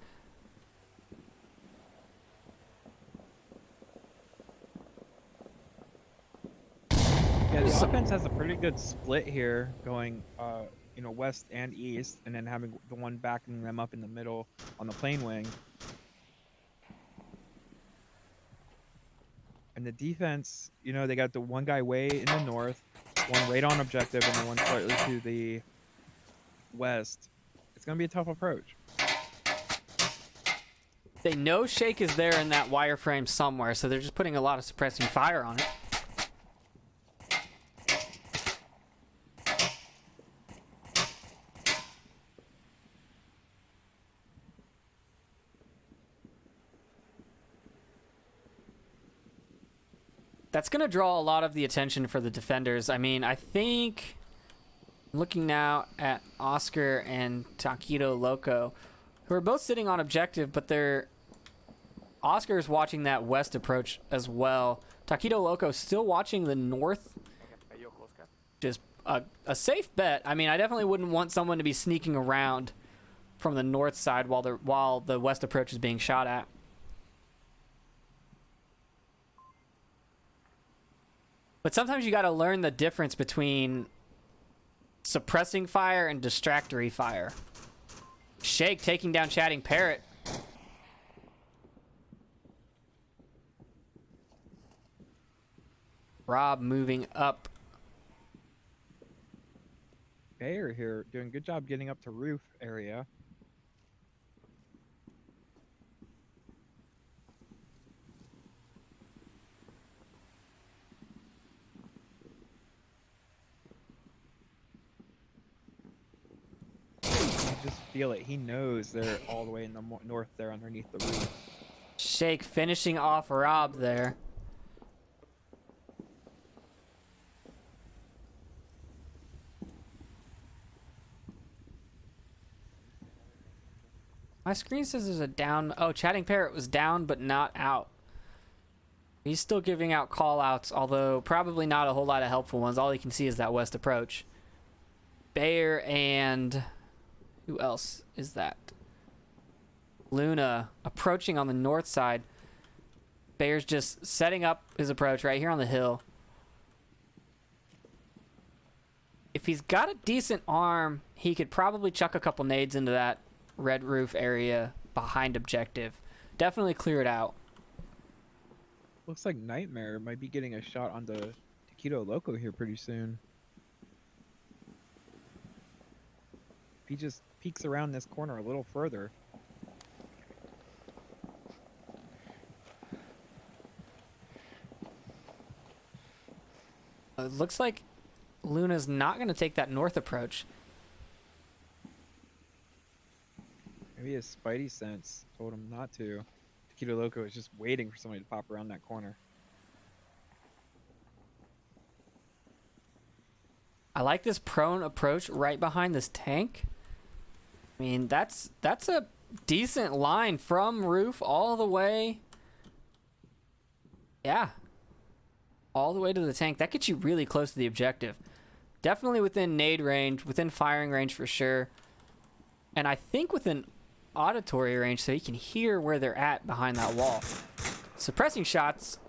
Yeah, the offense has a pretty good split here, going west and east, and then having the one backing them up in the middle on the plane wing. And the defense, they got the one guy way in the north, one right on objective, and the one slightly to the west. It's going to be a tough approach. They know Shake is there in that wireframe somewhere, so they're just putting a lot of suppressing fire on it. That's going to draw a lot of the attention for the defenders. I mean, I think looking now at Oscar and Taquito Loco, who are both sitting on objective, but Oscar's watching that west approach as well. Taquito Loco still watching the north. Just a safe bet. I mean, I definitely wouldn't want someone to be sneaking around from the north side while the west approach is being shot at. But sometimes you got to learn the difference between suppressing fire and distractory fire. Shake taking down Chatting Parrot. Rob moving up. Bayer here doing a good job getting up to roof area. Just feel it. He knows they're all the way in the north there underneath the roof. Shake finishing off Rob there. My screen says there's a down. Oh, Chatting Parrot was down but not out. He's still giving out call outs, although probably not a whole lot of helpful ones. All you can see is that west approach. Bayer and who else is that? Luna approaching on the north side. Bayer's just setting up his approach right here on the hill. If he's got a decent arm, he could probably chuck a couple nades into that red roof area behind objective. Definitely clear it out. Looks like Nightmare might be getting a shot on the Taquito Loco here pretty soon. If he just peeks around this corner a little further. It looks like Luna's not going to take that north approach. Maybe his spidey sense told him not to. Taquito Loco is just waiting for somebody to pop around that corner. I like this prone approach right behind this tank. I mean, that's a decent line from roof all the way. Yeah. All the way to the tank. That gets you really close to the objective. Definitely within nade range, within firing range for sure. And I think within auditory range so you can hear where they're at behind that wall. Suppressing shots.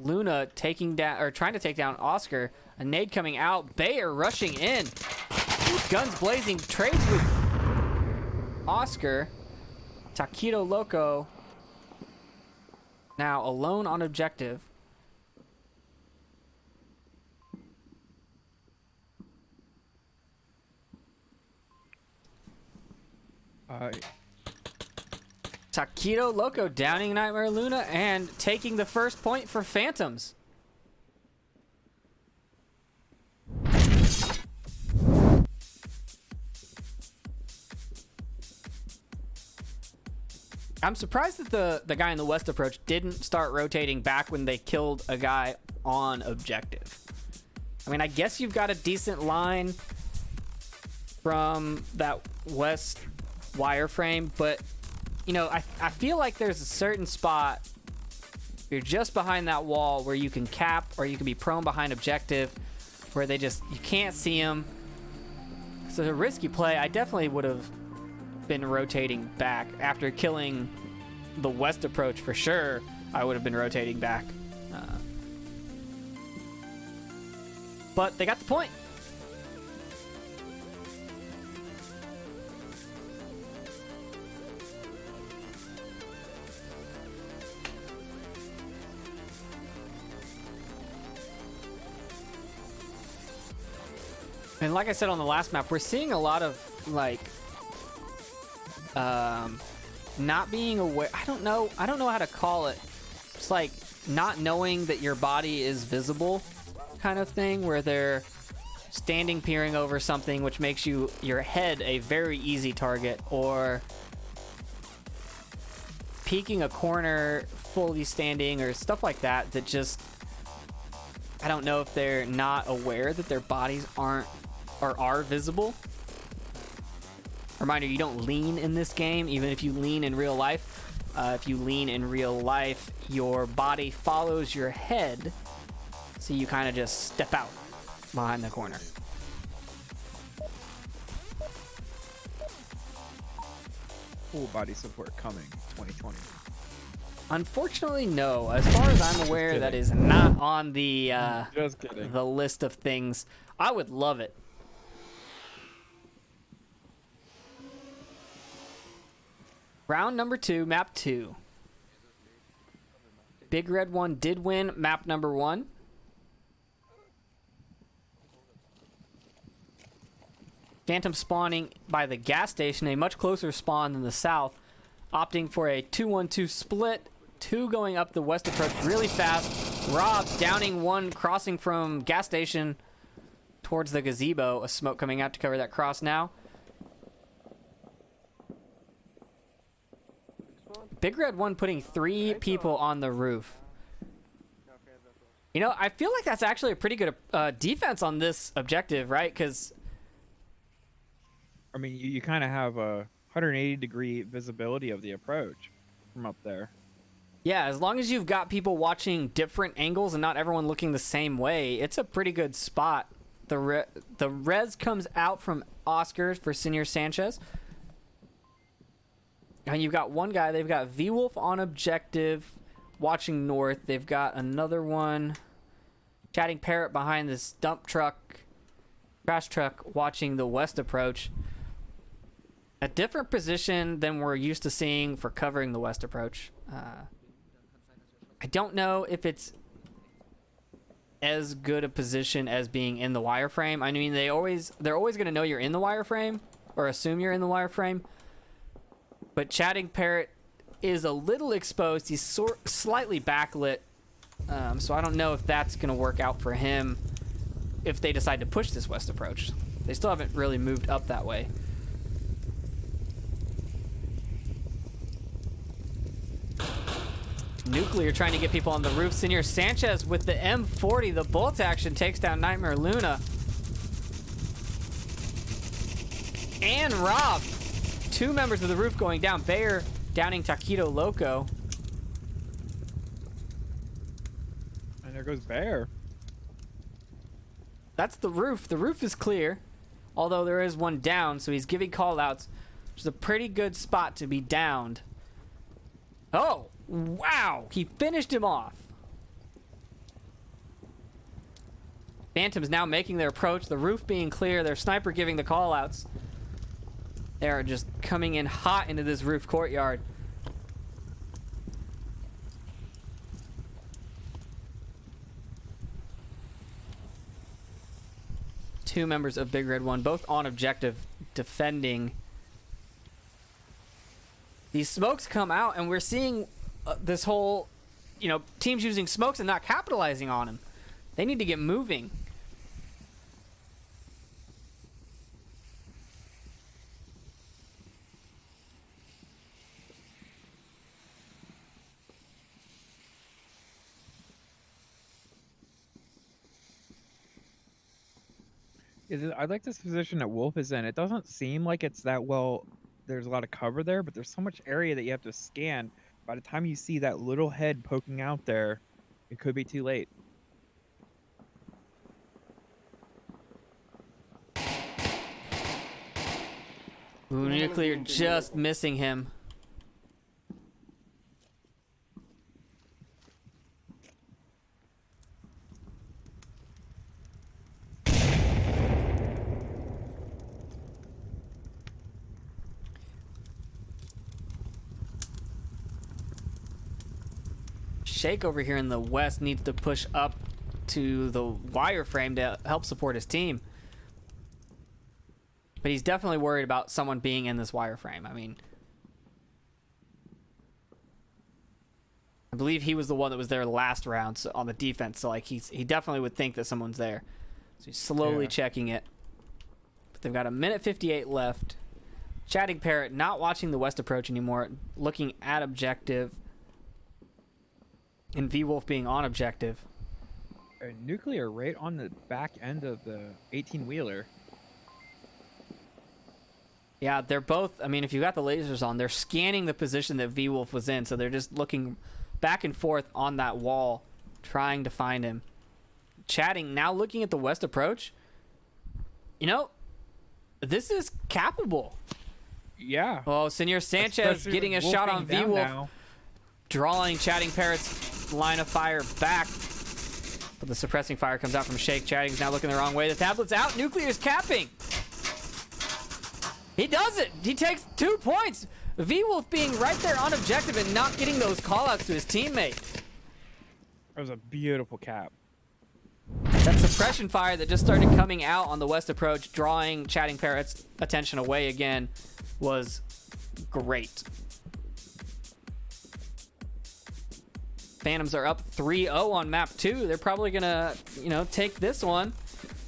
Luna taking down, or trying to take down Oscar. A nade coming out. Bayer rushing in. Guns blazing. Trades with Oscar. Taquito Loco now alone on objective. Taquito Loco downing Nightmare Luna and taking the first point for Phantoms. I'm surprised that the guy in the west approach didn't start rotating back when they killed a guy on objective. I mean, I guess you've got a decent line from that west wireframe, but you know, I feel like there's a certain spot, you're just behind that wall where you can cap or you can be prone behind objective where you can't see them. So a risky play. I definitely would have been rotating back after killing the west approach for sure. I would have been rotating back. But they got the point. And like I said on the last map, we're seeing a lot of like not being aware. I don't know how to call it. It's like not knowing that your body is visible kind of thing, where they're standing peering over something, which makes your head a very easy target, or peeking a corner fully standing or stuff like that just, I don't know if they're not aware that their bodies aren't or are visible. Reminder, you don't lean in this game, even if you lean in real life. If you lean in real life, your body follows your head, so you kind of just step out behind the corner. Full body support coming 2020. Unfortunately, no. As far as I'm aware, that is not on the Just kidding. the list of things. I would love it. Round number 2, map 2. Big Red 1 did win map number 1. Phantom spawning by the gas station, a much closer spawn than the south, opting for a 2-1-2 split. 2 going up the west approach really fast. Rob downing 1, crossing from gas station towards the gazebo. A smoke coming out to cover that cross now. Big Red 1 putting 3 people on the roof. You know, I feel like that's actually a pretty good defense on this objective, right? Because I mean, you kind of have a 180-degree visibility of the approach from up there. yeah, as long as you've got people watching different angles and not everyone looking the same way, it's a pretty good spot. The res comes out from Oscar for Senior Sanchez. And you've got one guy, they've got V-Wolf on objective, watching north. They've got another one, Chatting Parrot behind this crash truck, watching the west approach. A different position than we're used to seeing for covering the west approach. I don't know if it's as good a position as being in the wireframe. I mean, they're always going to know you're in the wireframe, or assume you're in the wireframe. But Chatting Parrot is a little exposed. He's slightly backlit, so I don't know if that's going to work out for him. if they decide to push this west approach. They still haven't really moved up that way. Nuclear trying to get people on the roof. Senor Sanchez with the M40. The bolt action takes down Nightmare Luna. And Rob. 2 members of the roof going down. Bayer downing Taquito Loco. And there goes Bayer. That's the roof. The roof is clear. Although there is one down, so he's giving call-outs. Which is a pretty good spot to be downed. Oh, wow. He finished him off. Phantoms now making their approach. The roof being clear. Their sniper giving the call-outs. They are just coming in hot into this roof courtyard. Two members of Big Red 1, both on objective, defending. These smokes come out, and we're seeing this whole, teams using smokes and not capitalizing on them. They need to get moving. I like this position that Wolf is in. It doesn't seem like it's that well. There's a lot of cover there, but there's so much area that you have to scan. By the time you see that little head poking out there, it could be too late. Ooh, Nuclear just missing him. Shake over here in the west needs to push up to the wireframe to help support his team. But he's definitely worried about someone being in this wireframe. I mean, I believe he was the one that was there last round on the defense, so like he definitely would think that someone's there. So he's slowly checking it. But they've got 1:58 left. Chatting Parrot not watching the west approach anymore, looking at objective. And V-Wolf being on objective. Nuclear right on the back end of the 18-wheeler. Yeah, they're both, I mean, if you got the lasers on, they're scanning the position that V-Wolf was in, so they're just looking back and forth on that wall, trying to find him. Chatting, now looking at the west approach. This is capable. Yeah. Oh, Senor Sanchez Especially getting a Wolf shot being on down V-Wolf. now. Drawing Chatting Parrot's line of fire back. But the suppressing fire comes out from Shake. Chatting's now looking the wrong way. The tablet's out. Nuclear's capping. He does it. He takes 2 points. V-Wolf being right there on objective and not getting those callouts to his teammate. That was a beautiful cap. That suppression fire that just started coming out on the west approach, drawing Chatting Parrot's attention away again, was great. Phantoms are up 3-0 on map 2. They're probably gonna, take this one.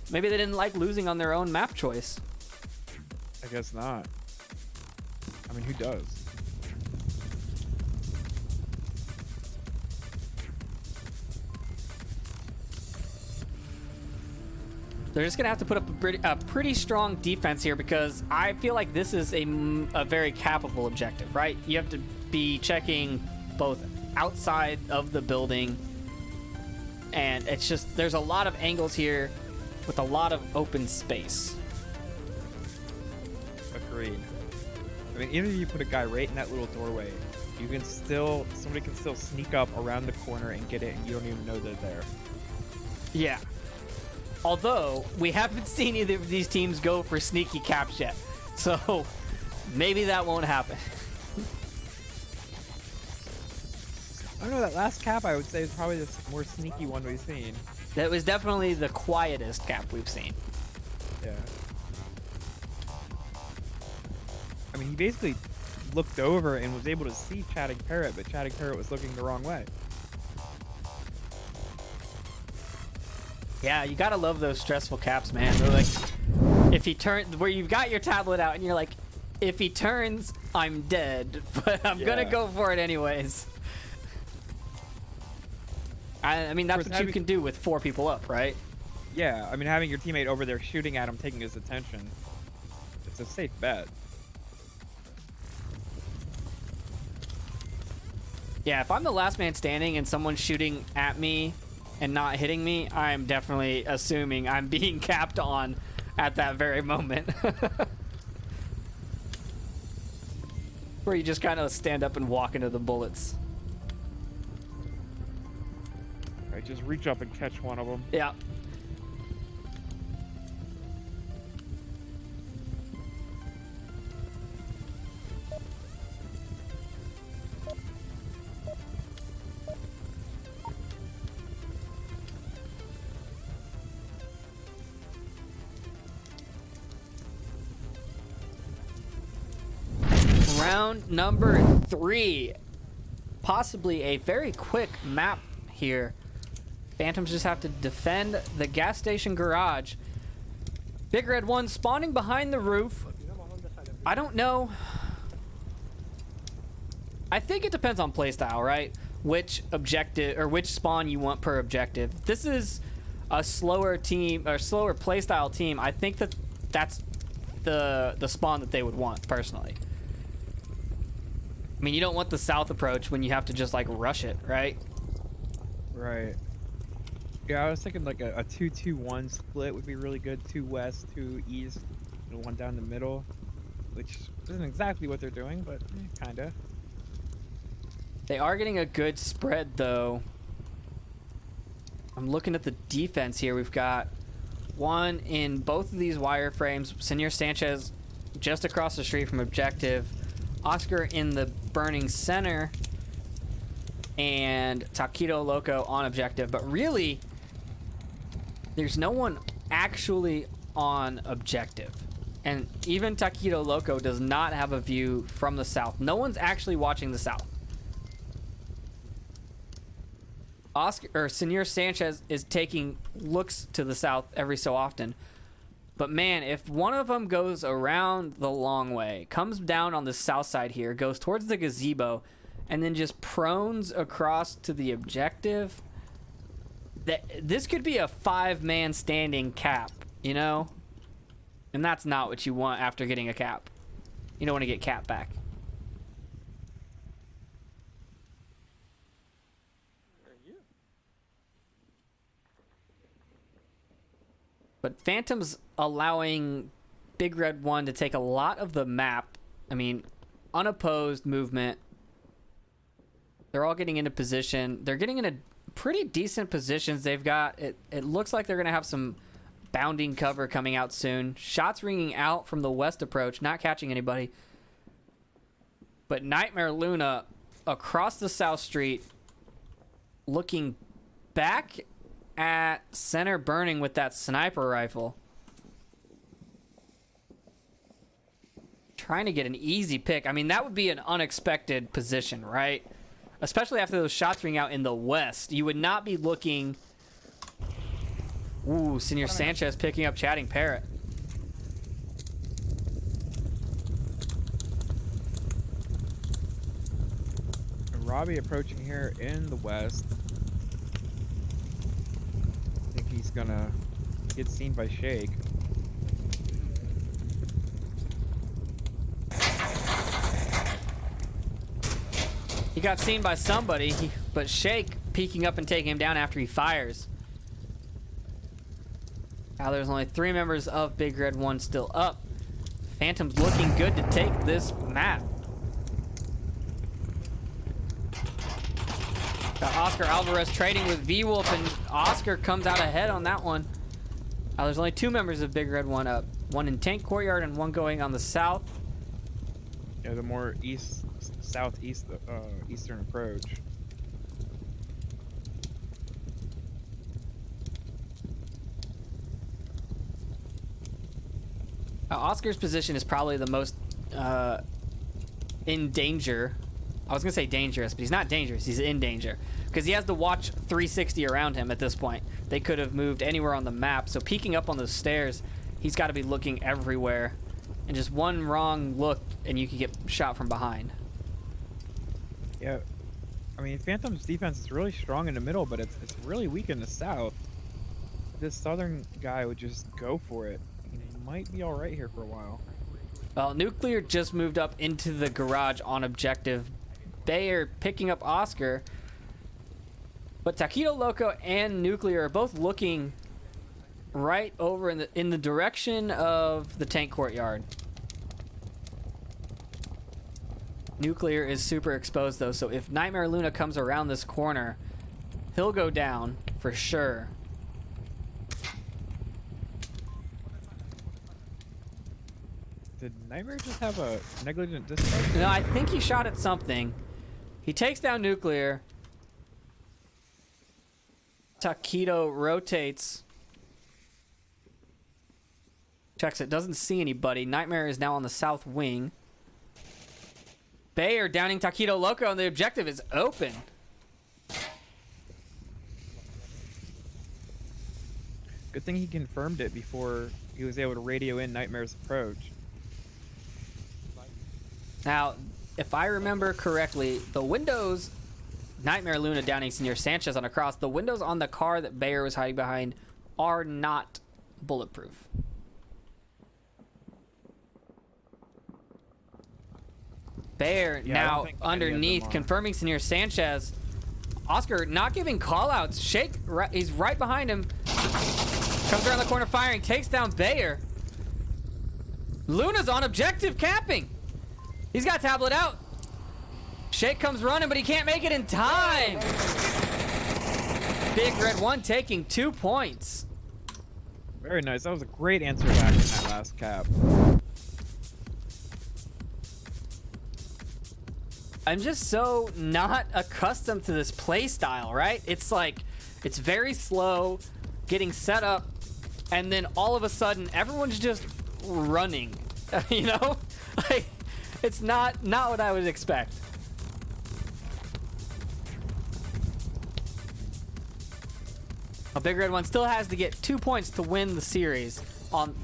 Maybe they didn't like losing on their own map choice. I guess not. I mean, who does? They're just gonna have to put up a pretty strong defense here because I feel like this is a very capable objective, right? You have to be checking both outside of the building, and it's just there's a lot of angles here with a lot of open space. Agreed. I mean, even if you put a guy right in that little doorway, somebody can still sneak up around the corner and get it, and you don't even know they're there. Yeah. Although we haven't seen either of these teams go for sneaky caps yet, so maybe that won't happen. I don't know, that last cap I would say is probably the more sneaky one we've seen. That was definitely the quietest cap we've seen. Yeah. I mean, he basically looked over and was able to see Chatting Parrot, but Chatting Parrot was looking the wrong way. Yeah, you gotta love those stressful caps, man. They're like, if he turns, where you've got your tablet out and you're like, if he turns, I'm dead, but I'm gonna go for it anyways. I mean, that's what you can do with 4 people up, right? Yeah, I mean, having your teammate over there shooting at him, taking his attention, it's a safe bet. Yeah, if I'm the last man standing and someone's shooting at me and not hitting me, I'm definitely assuming I'm being capped on at that very moment. Where you just kind of stand up and walk into the bullets. Right, just reach up and catch one of them. Yeah. Round number 3. Possibly a very quick map here. Phantoms just have to defend the gas station garage. Big Red 1 spawning behind the roof. I don't know. I think it depends on playstyle, right? Which objective or which spawn you want per objective. If this is a slower team or slower playstyle team, I think that's the spawn that they would want personally. I mean, you don't want the south approach when you have to just like rush it, right? Right. Yeah, I was thinking like a 2-2-1 split would be really good. 2 west, 2 east, and 1 down the middle, which isn't exactly what they're doing, but kinda. They are getting a good spread though. I'm looking at the defense here. We've got one in both of these wireframes. Senor Sanchez just across the street from objective. Oscar in the burning center. And Taquito Loco on objective. But really, there's no one actually on objective. And even Taquito Loco does not have a view from the south. No one's actually watching the south. Oscar or Senor Sanchez is taking looks to the south every so often. But man, if one of them goes around the long way, comes down on the south side here, goes towards the gazebo, and then just prones across to the objective, this could be a 5-man standing cap, you know? And that's not what you want after getting a cap. You don't want to get cap back. But Phantom's allowing Big Red 1 to take a lot of the map. I mean, unopposed movement. They're all getting into position. They're getting into pretty decent positions. They've got, it looks like they're going to have some bounding cover coming out soon. Shots ringing out from the west approach, not catching anybody. But Nightmare Luna across the south street, looking back at center burning with that sniper rifle. Trying to get an easy pick. I mean, that would be an unexpected position, right? Especially after those shots ring out in the west. You would not be looking... Ooh, Senor Sanchez picking up Chatting Parrot. And Robbie approaching here in the west. I think he's gonna get seen by Shake. He got seen by somebody, but Shake peeking up and taking him down after he fires. Now there's only 3 members of Big Red 1 still up. Phantom's looking good to take this map. Got Oscar Alvarez trading with V-Wolf, and Oscar comes out ahead on that one. Now there's only 2 members of Big Red 1 up. One in Tank Courtyard and one going on the south. Yeah, the more southeast, eastern approach. Oscar's position is probably the most in danger. I was gonna say dangerous, but he's not dangerous. He's in danger because he has to watch 360 around him at this point. They could have moved anywhere on the map, so peeking up on those stairs, he's got to be looking everywhere. And just one wrong look, and you could get shot from behind. Yeah, I mean, Phantom's defense is really strong in the middle, but it's really weak in the south. This southern guy would just go for it. He might be all right here for a while. Well, Nuclear just moved up into the garage on objective. They are picking up Oscar, but Taquito Loco and Nuclear are both looking right over in the direction of the tank courtyard. Nuclear is super exposed though, so if Nightmare Luna comes around this corner, he'll go down for sure. Did Nightmare just have a negligent discharge? No, I think he shot at something. He takes down Nuclear. Taquito rotates. Checks it, doesn't see anybody. Nightmare is now on the south wing. Bayer downing Taquito Loco, and the objective is open. Good thing he confirmed it before he was able to radio in Nightmare's approach. Now, if I remember correctly, the windows, Nightmare Luna downing Senor Sanchez on a cross, the windows on the car that Bayer was hiding behind are not bulletproof. Bayer now underneath, confirming Senor Sanchez. Oscar not giving callouts. Shake, he's right behind him. Comes around the corner firing, takes down Bayer. Luna's on objective camping. He's got tablet out. Shake comes running, but he can't make it in time. Big Red 1 taking 2 points. Very nice. That was a great answer back in that last cap. I'm just so not accustomed to this play style, right? It's like, it's very slow, getting set up, and then all of a sudden, everyone's just running, you know? Like, it's not what I would expect. A Big Red 1 still has to get 2 points to win the series on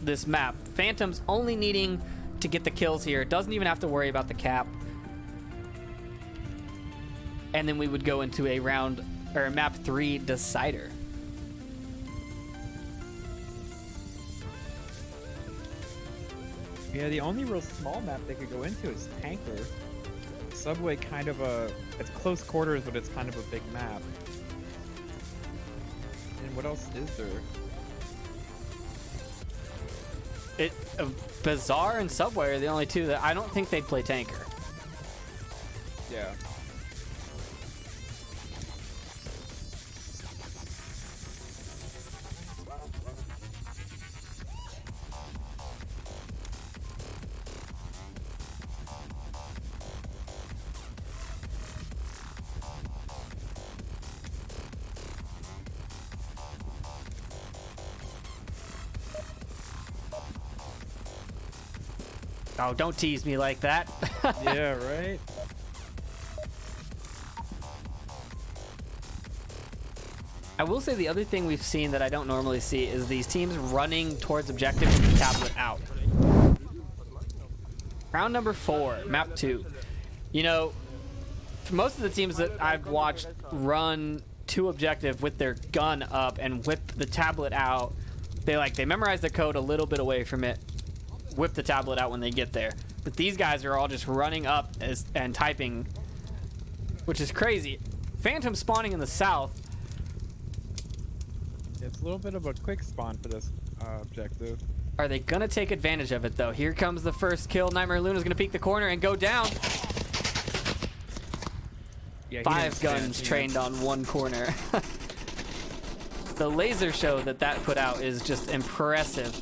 this map. Phantom's only needing to get the kills here. Doesn't even have to worry about the cap. And then we would go into a round, or a map 3 decider. Yeah, the only real small map they could go into is Tanker. Subway kind of it's close quarters, but it's kind of a big map. And what else is there? Bazaar and Subway are the only two that I don't think they'd play Tanker. Yeah. Oh, don't tease me like that. Yeah, right? I will say the other thing we've seen that I don't normally see is these teams running towards objective with the tablet out. Round number 4, map 2. You know, for most of the teams that I've watched run to objective with their gun up and whip the tablet out, they memorize the code a little bit away from it, whip the tablet out when they get there. But these guys are all just running up and typing, which is crazy. Phantom spawning in the south. It's a little bit of a quick spawn for this objective. Are they gonna take advantage of it though? Here comes the first kill. Nightmare Luna's gonna peek the corner and go down. Yeah, 5 guns trained on one corner. The laser show that put out is just impressive.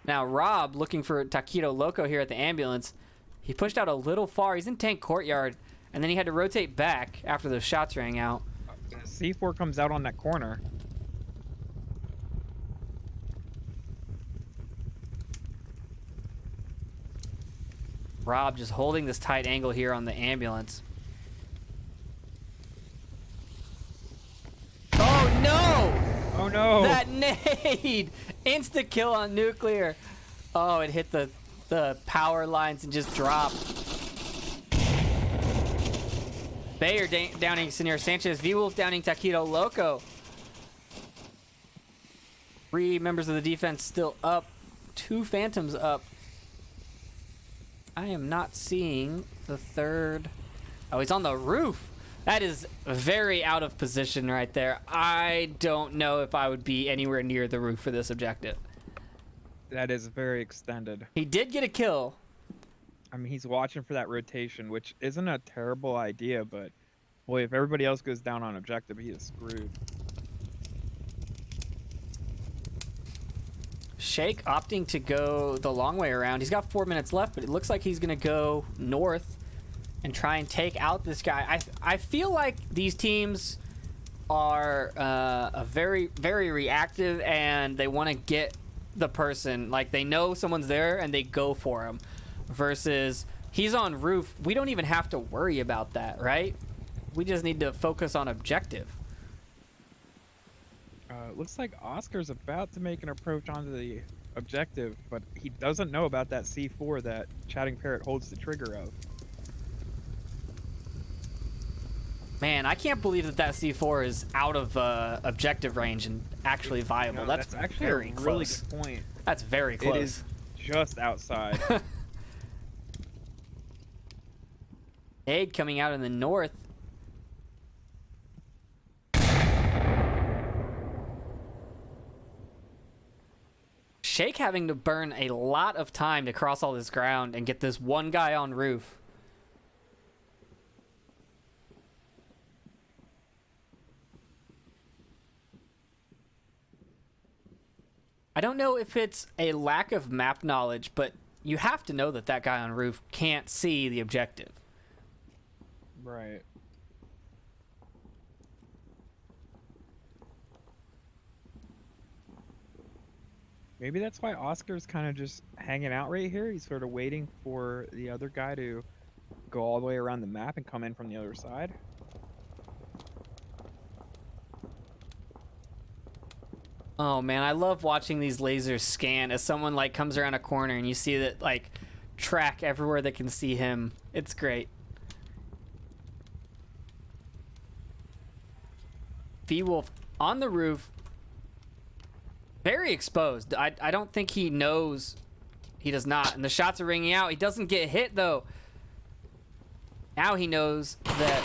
Now Rob looking for Taquito Loco here at the ambulance. He pushed out a little far. He's in tank courtyard, and then he had to rotate back after those shots rang out. C4 comes out on that corner. Rob just holding this tight angle here on the ambulance. no! That nade! Insta kill on nuclear. Oh, it hit the power lines and just dropped. Bayer downing Xandria Sanchez. V-Wolf downing Taquito Loco. 3 members of the defense still up. 2 Phantoms up. I am not seeing the third. Oh, he's on the roof. That is very out of position right there. I don't know if I would be anywhere near the roof for this objective. That is very extended. He did get a kill. I mean, he's watching for that rotation, which isn't a terrible idea, but boy, if everybody else goes down on objective, he is screwed. Shake opting to go the long way around. He's got 4 minutes left, but it looks like he's going to go north and try and take out this guy. I feel like these teams are very, very reactive, and they want to get the person. Like, they know someone's there, and they go for him. Versus, he's on roof. We don't even have to worry about that, right? We just need to focus on objective. Looks like Oscar's about to make an approach onto the objective, but he doesn't know about that C4 that Chatting Parrot holds the trigger of. Man, I can't believe that C4 is out of objective range and actually viable. No, that's actually very a close. really good point. That's very close. It is just outside. Aid coming out in the north. Shake having to burn a lot of time to cross all this ground and get this one guy on roof. I don't know if it's a lack of map knowledge, but you have to know that that guy on roof can't see the objective. Right. Maybe that's why Oscar's kind of just hanging out right here. He's sort of waiting for the other guy to go all the way around the map and come in from the other side. Oh man, I love watching these lasers scan as someone like comes around a corner and you see that like track everywhere they can see him. It's great. V-Wolf on the roof. Very exposed. I don't think he knows. He does not. And the shots are ringing out. He doesn't get hit, though. Now he knows that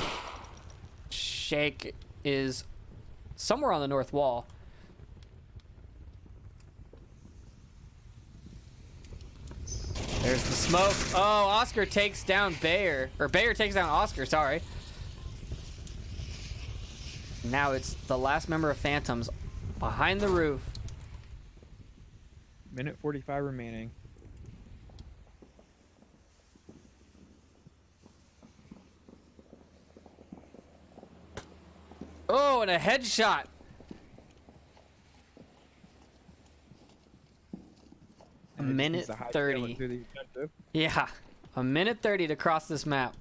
Shake is somewhere on the north wall. There's the smoke. Oh, Oscar takes down Bayer. Or Bayer takes down Oscar, sorry. Now it's the last member of Phantoms behind the roof. Minute 45 remaining. Oh, and a headshot. A minute 30. Yeah, a minute 30 to cross this map.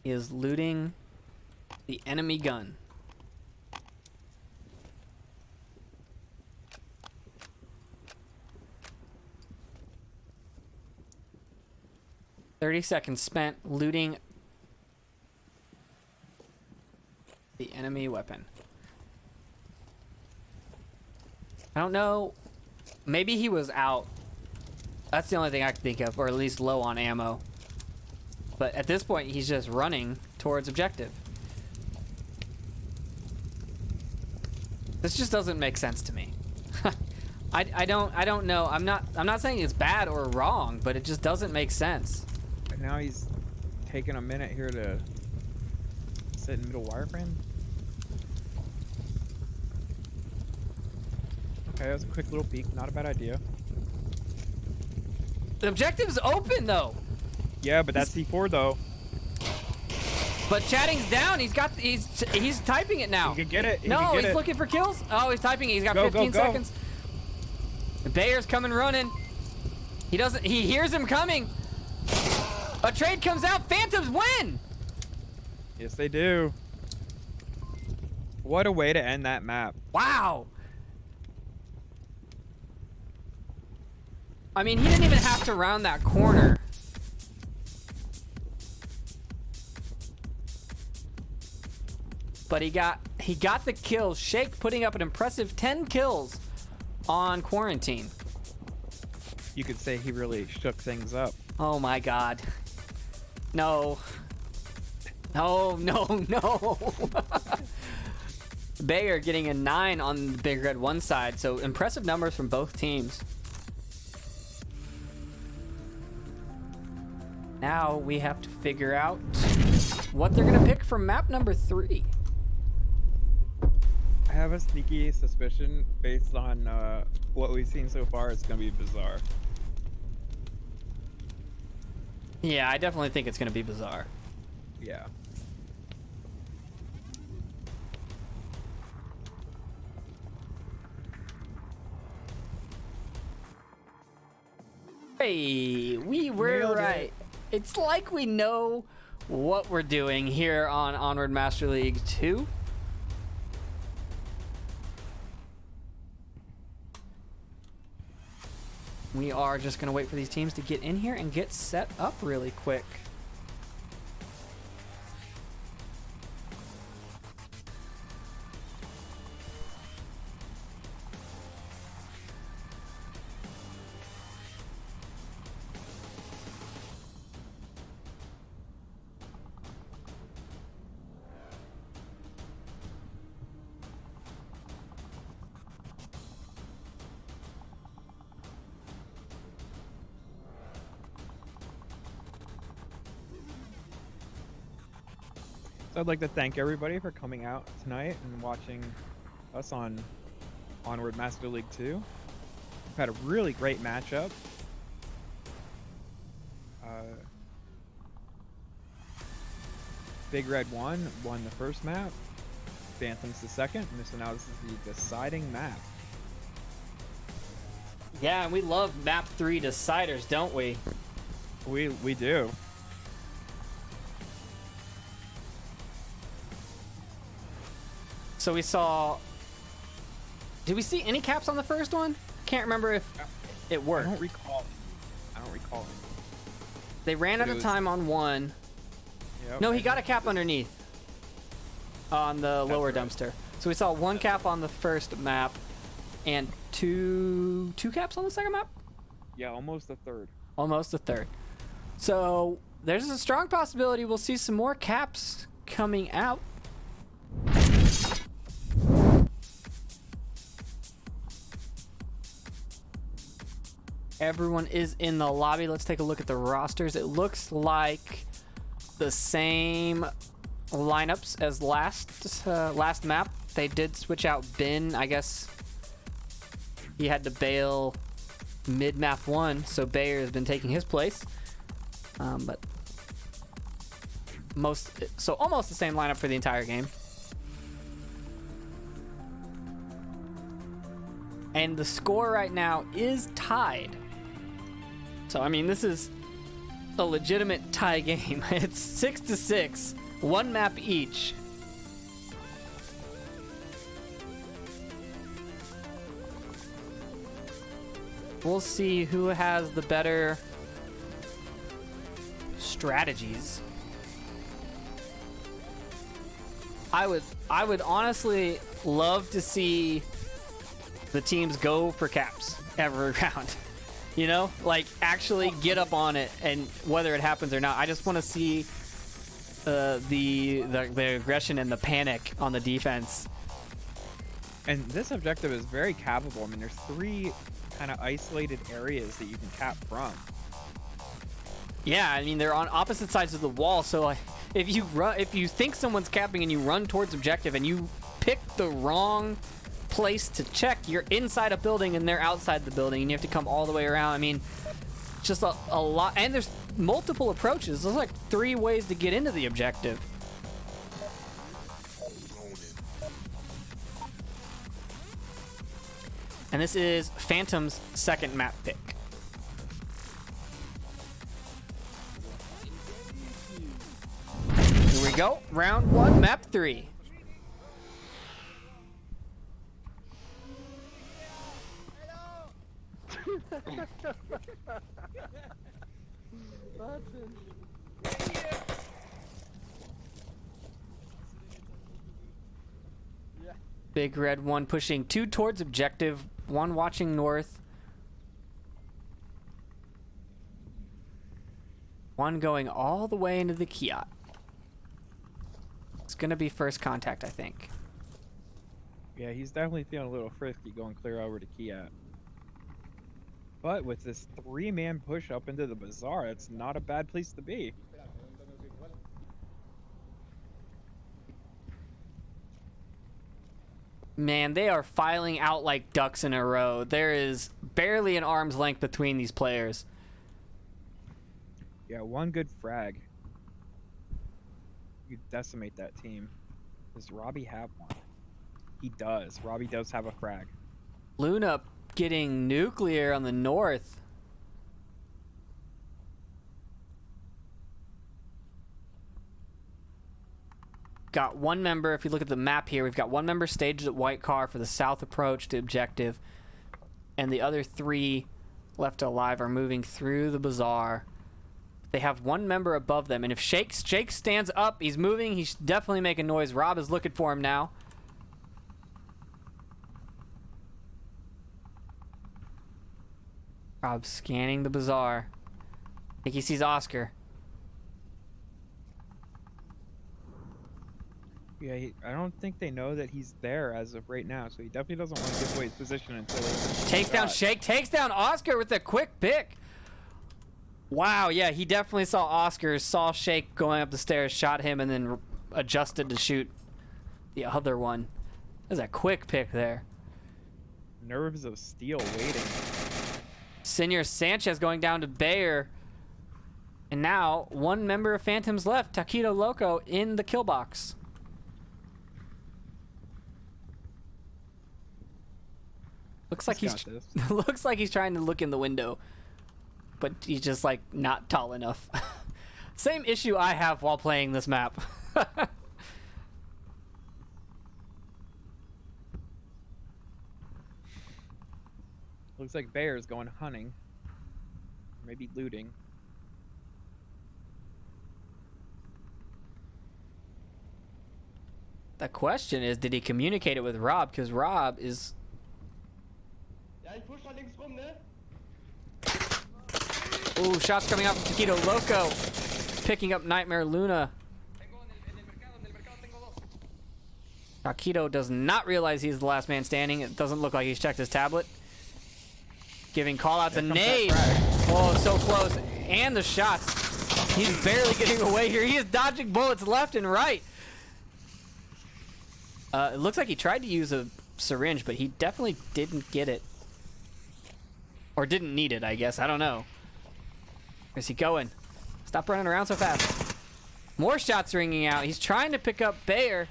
He is looting the enemy gun. "30 seconds spent looting the enemy weapon." I don't know. Maybe he was out. That's the only thing I can think of, or at least low on ammo. But at this point, he's just running towards objective. This just doesn't make sense to me. I don't know. I'm not saying it's bad or wrong, but it just doesn't make sense. And now he's taking a minute here to sit in middle wireframe. Okay, that was a quick little peek. Not a bad idea. The objective's open though. Yeah, but that's C4 though. But chatting's down. He's typing it now. He can get it. He's looking for kills. Oh, he's typing it. He's got 15 seconds. Bayer's coming running. He hears him coming. A trade comes out. Phantoms win. Yes, they do. What a way to end that map. Wow. I mean, he didn't even have to round that corner. But he got the kill. Shake putting up an impressive 10 kills on Quarantine. You could say he really shook things up. Oh my god. No. No, no, no. Bayer getting a 9 on the Big Red 1 side, so impressive numbers from both teams. Now we have to figure out what they're gonna pick for map number 3. I have a sneaky suspicion based on what we've seen so far. It's gonna be bizarre. Yeah, I definitely think it's gonna be bizarre. Yeah. Hey, we were Nailed it. right. It's like we know what we're doing here on Onward Master League 2. We are just going to wait for these teams to get in here and get set up really quick. So I'd like to thank everybody for coming out tonight and watching us on Onward Master League 2. We've had a really great matchup. Big Red won the first map. Phantoms the second, and so now this is the deciding map. Yeah, and we love map 3 deciders, don't we? We do. So we saw... Did we see any caps on the first one? Can't remember if it I worked. don't recall. They ran But out it of was- time on one. Yep. No, he got a cap underneath on the lower right. dumpster. So we saw one cap on the first map and two caps on the second map? Yeah, almost a third. Almost a third. So there's a strong possibility we'll see some more caps coming out. Everyone is in the lobby. Let's take a look at the rosters. It looks like the same lineups as last map. They did switch out Ben. I guess he had to bail mid map 1, so Bayer has been taking his place. But almost the same lineup for the entire game. And the score right now is tied. So I mean, this is a legitimate tie game. It's 6-6, one map each. We'll see who has the better strategies. I would honestly love to see the teams go for caps every round. You know, like actually get up on it, and whether it happens or not, I just want to see the aggression and the panic on the defense. And this objective is very capable. I mean, there's 3 kind of isolated areas that you can cap from. Yeah, I mean they're on opposite sides of the wall, so like, if you think someone's capping and you run towards objective and you pick the wrong place to check, you're inside a building and they're outside the building, and you have to come all the way around. I mean, just a lot, and there's multiple approaches. There's like 3 ways to get into the objective. And this is Phantom's second map pick. we go. Round 1, map 3. Big Red 1 pushing 2 towards objective, 1 watching north. 1 going all the way into the Kiat. It's gonna be first contact, I think. Yeah, he's definitely feeling a little frisky going clear over to Kiat. But with this 3-man push up into the bazaar, it's not a bad place to be. Man, they are filing out like ducks in a row. There is barely an arm's length between these players. Yeah, 1 good frag. You decimate that team. Does Robbie have one? He does. Robbie does have a frag. Luna getting nuclear on the north. Got 1 member, if you look at the map here, we've got 1 member staged at White Car for the south approach to objective. And the other 3 left alive are moving through the bazaar. They have 1 member above them. And if Shake stands up, he's moving, he's definitely making noise. Rob is looking for him now. Rob's scanning the bazaar. I think he sees Oscar. Yeah, I don't think they know that he's there as of right now, so he definitely doesn't want to give away his position until he takes down Shake, takes down Oscar with a quick pick. Wow, yeah, he definitely saw Oscar, saw Shake going up the stairs, shot him, and then adjusted to shoot the other one. There's a quick pick there. Nerves of steel waiting. Senor Sanchez going down to Bayer. And now 1 member of Phantoms left, Taquito Loco in the kill box. Looks like looks like he's trying to look in the window, but he's just like not tall enough. Same issue I have while playing this map. Looks like Bear's going hunting, maybe looting. The question is, did he communicate it with Rob? Because Rob is. Ooh, shots coming out from Taquito Loco. Picking up Nightmare Luna. Taquito does not realize he's the last man standing. It doesn't look like he's checked his tablet. Giving callouts a nade. Oh, so close. And the shots. He's barely getting away here. He is dodging bullets left and right. It looks like he tried to use a syringe, but he definitely didn't get it. Or didn't need it, I guess. I don't know. Where's he going? Stop running around so fast. More shots ringing out. He's trying to pick up Bayer.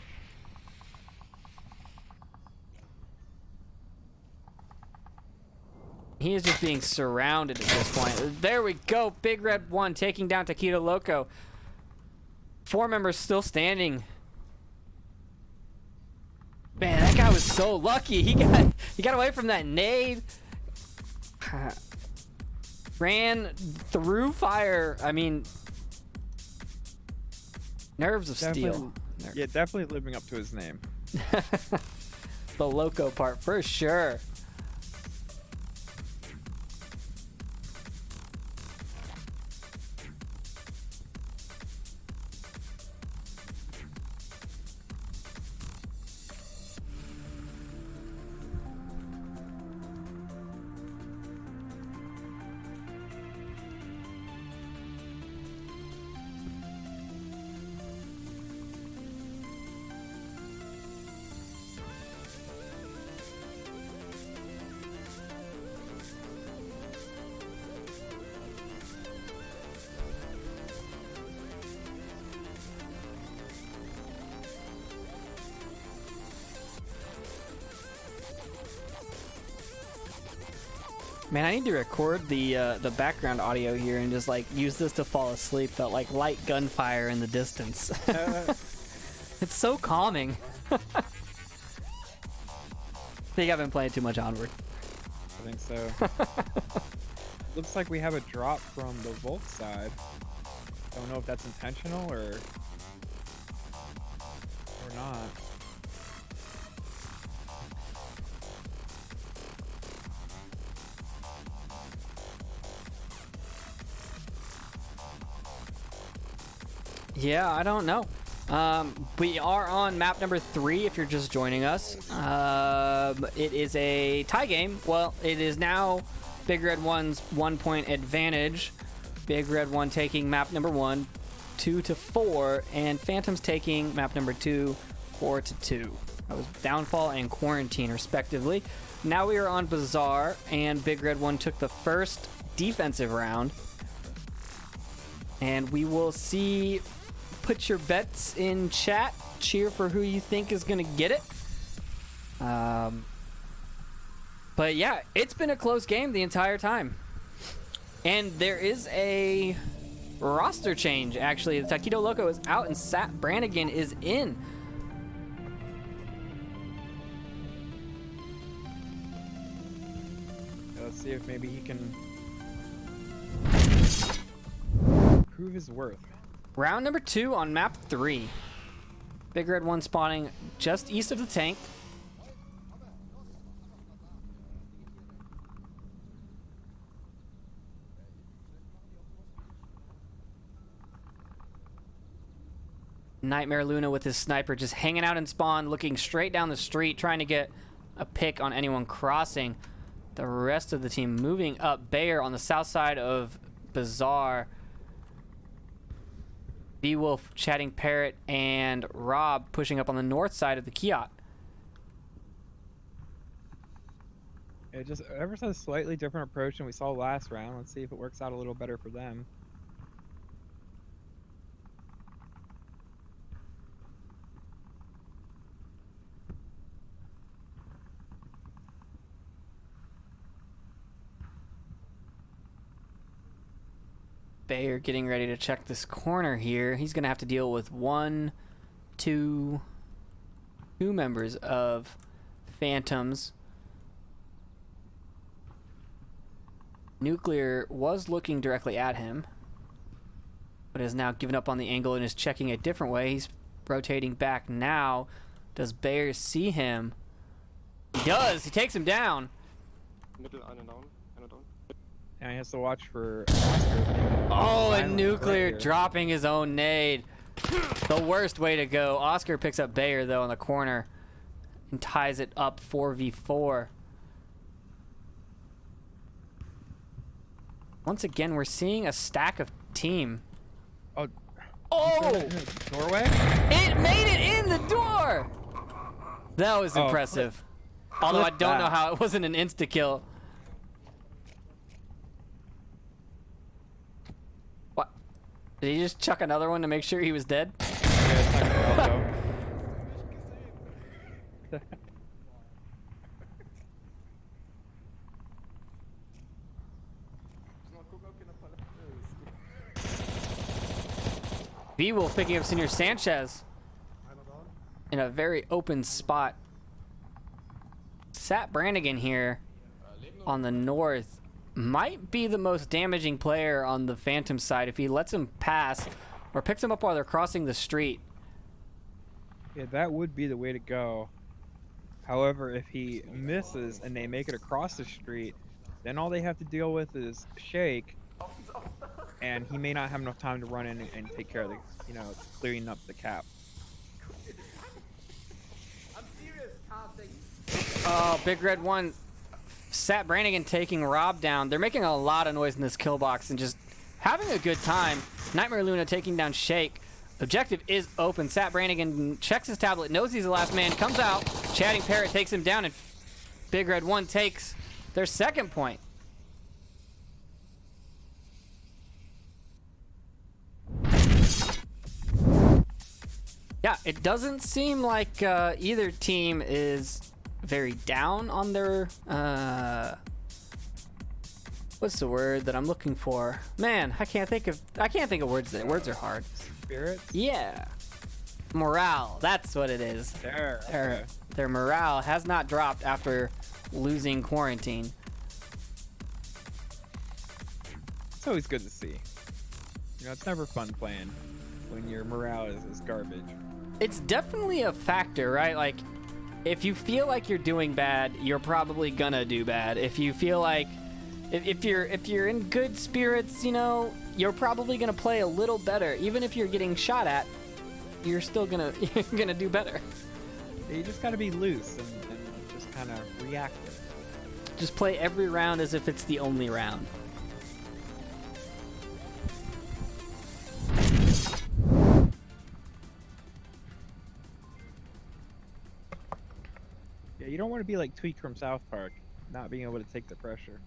He is just being surrounded at this point. There we go. Big Red 1 taking down Taquito Loco. 4 members still standing. Man, that guy was so lucky. He got away from that nade. Ran through fire. I mean, nerves of steel. Yeah, definitely living up to his name. The Loco part for sure. Man, I need to record the background audio here and just like use this to fall asleep. That like light gunfire in the distance. It's so calming. I think I've been playing too much Onward. I think so. Looks like we have a drop from the Volt side. Don't know if that's intentional or not. Yeah, I don't know. We are on map number 3 if you're just joining us. It is a tie game. Well, it is now Big Red 1's 1-point advantage. Big Red 1 taking map number 1, 2-4, and Phantoms taking map number 2, 4-2. That was Downfall and Quarantine, respectively. Now we are on Bazaar, and Big Red 1 took the first defensive round. And we will see. Put your bets in chat. Cheer for who you think is going to get it. But yeah, it's been a close game the entire time. And there is a roster change, actually. The Taquito Loco is out and Sat Brannigan is in. Let's see if maybe he can prove his worth. Round number 2 on map 3. Big Red 1 spawning just east of the tank. Nightmare Luna with his sniper just hanging out in spawn, looking straight down the street, trying to get a pick on anyone crossing. The rest of the team moving up Bayer on the south side of Bazaar. B-Wolf, Chatting Parrot, and Rob pushing up on the north side of the Kiot. It just ever so slightly different approach than we saw last round. Let's see if it works out a little better for them. Bayer getting ready to check this corner here. He's going to have to deal with two members of Phantoms. Nuclear was looking directly at him, but has now given up on the angle and is checking a different way. He's rotating back now. Does Bayer see him? He does. He takes him down. Middle, einer down, einer down. And he has to watch for Oscar. Oh, and Nuclear dropping his own nade. The worst way to go. Oscar picks up Bayer, though, in the corner and ties it up 4v4. Once again, we're seeing a stack of team. Oh! Doorway? It made it in the door! That was impressive. Although I don't know how it wasn't an insta-kill. What? Did he just chuck another one to make sure he was dead? Yeah, V-Wolf picking up Senior Sanchez in a very open spot. Sat Brannigan here on the north might be the most damaging player on the Phantom side if he lets him pass or picks him up while they're crossing the street. Yeah, that would be the way to go. However, if he misses and they make it across the street, then all they have to deal with is Shake, and he may not have enough time to run in and take care of the, clearing up the cap. Oh, Big Red 1. Sat Brannigan taking Rob down. They're making a lot of noise in this kill box and just having a good time. Nightmare Luna taking down Shake. Objective is open. Sat Brannigan checks his tablet, knows he's the last man, comes out. Chatting Parrot takes him down, and Big Red 1 takes their second point. Yeah, it doesn't seem like either team is very down on their What's the word that I'm looking for? Man, I can't think of words. Words are hard. Spirits? Yeah. Morale. That's what it is. There. Okay. Their morale has not dropped after losing quarantine. It's always good to see. You know, it's never fun playing when your morale is garbage. It's definitely a factor, right? Like, if you feel like you're doing bad, you're probably gonna do bad. If you feel like, if you're in good spirits, you know, you're probably gonna play a little better. Even if you're getting shot at, you're still gonna do better. You just gotta be loose and just kind of react. Just play every round as if it's the only round. Yeah, you don't want to be like Tweak from South Park, not being able to take the pressure.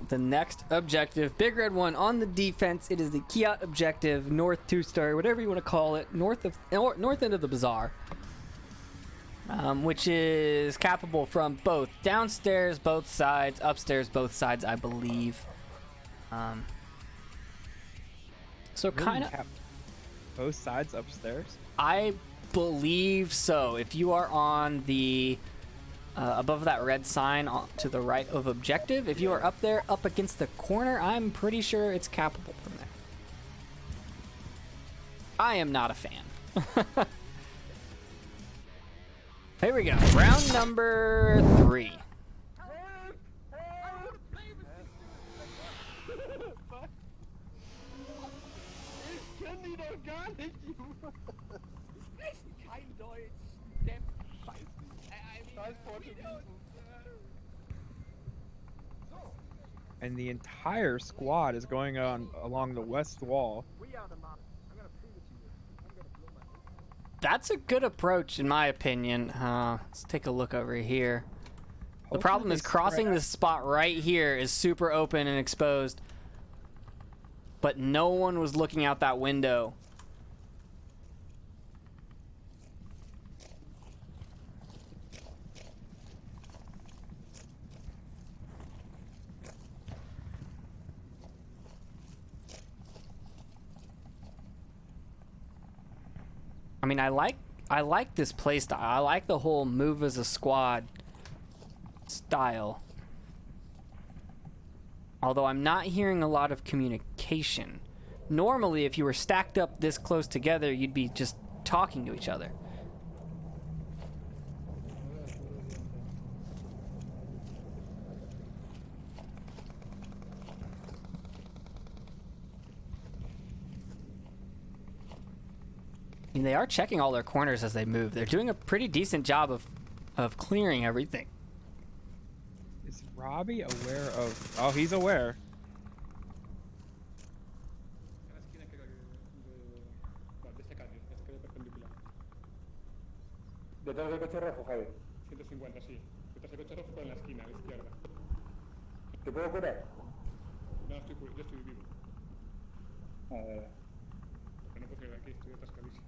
The next objective, Big Red 1 on the defense. It is the Kiat objective, north 2-star, whatever you want to call it, north end of the bazaar, which is capable from both downstairs, both sides, upstairs, both sides, I believe. So kind of both sides upstairs. I believe so. If you are on the above that red sign to the right of objective, if you are up there, up against the corner, I'm pretty sure it's capable from there. I am not a fan. Here we go. Round number 3. And the entire squad is going on along the west wall. That's a good approach, in my opinion. Let's take a look over here. The problem is crossing this spot right here is super open and exposed, but no one was looking out that window. I mean, I like this play style. I like the whole move as a squad style. Although I'm not hearing a lot of communication. Normally, if you were stacked up this close together, you'd be just talking to each other. I mean, they are checking all their corners as they move. They're doing a pretty decent job of clearing everything. Is Robbie aware of... Oh, he's aware. Detrás del coche rojo, Javi. 150, sí. Detrás del coche rojo, pero en la esquina, a la izquierda. ¿Te puedo curar? No, yo estoy vivo. Ver. Porque no puedo salir de aquí, estoy atascadísimo.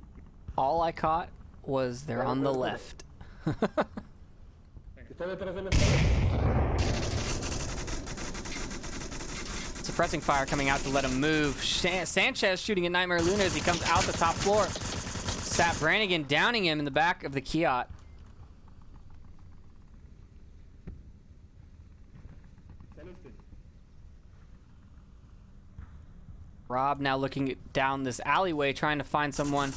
All I caught was they're on the left. Está detrás del espejo. Suppressing fire coming out to let him move. Sanchez shooting at Nightmare Luna as he comes out the top floor. Sat Brannigan downing him in the back of the Kiat. Rob now looking down this alleyway trying to find someone.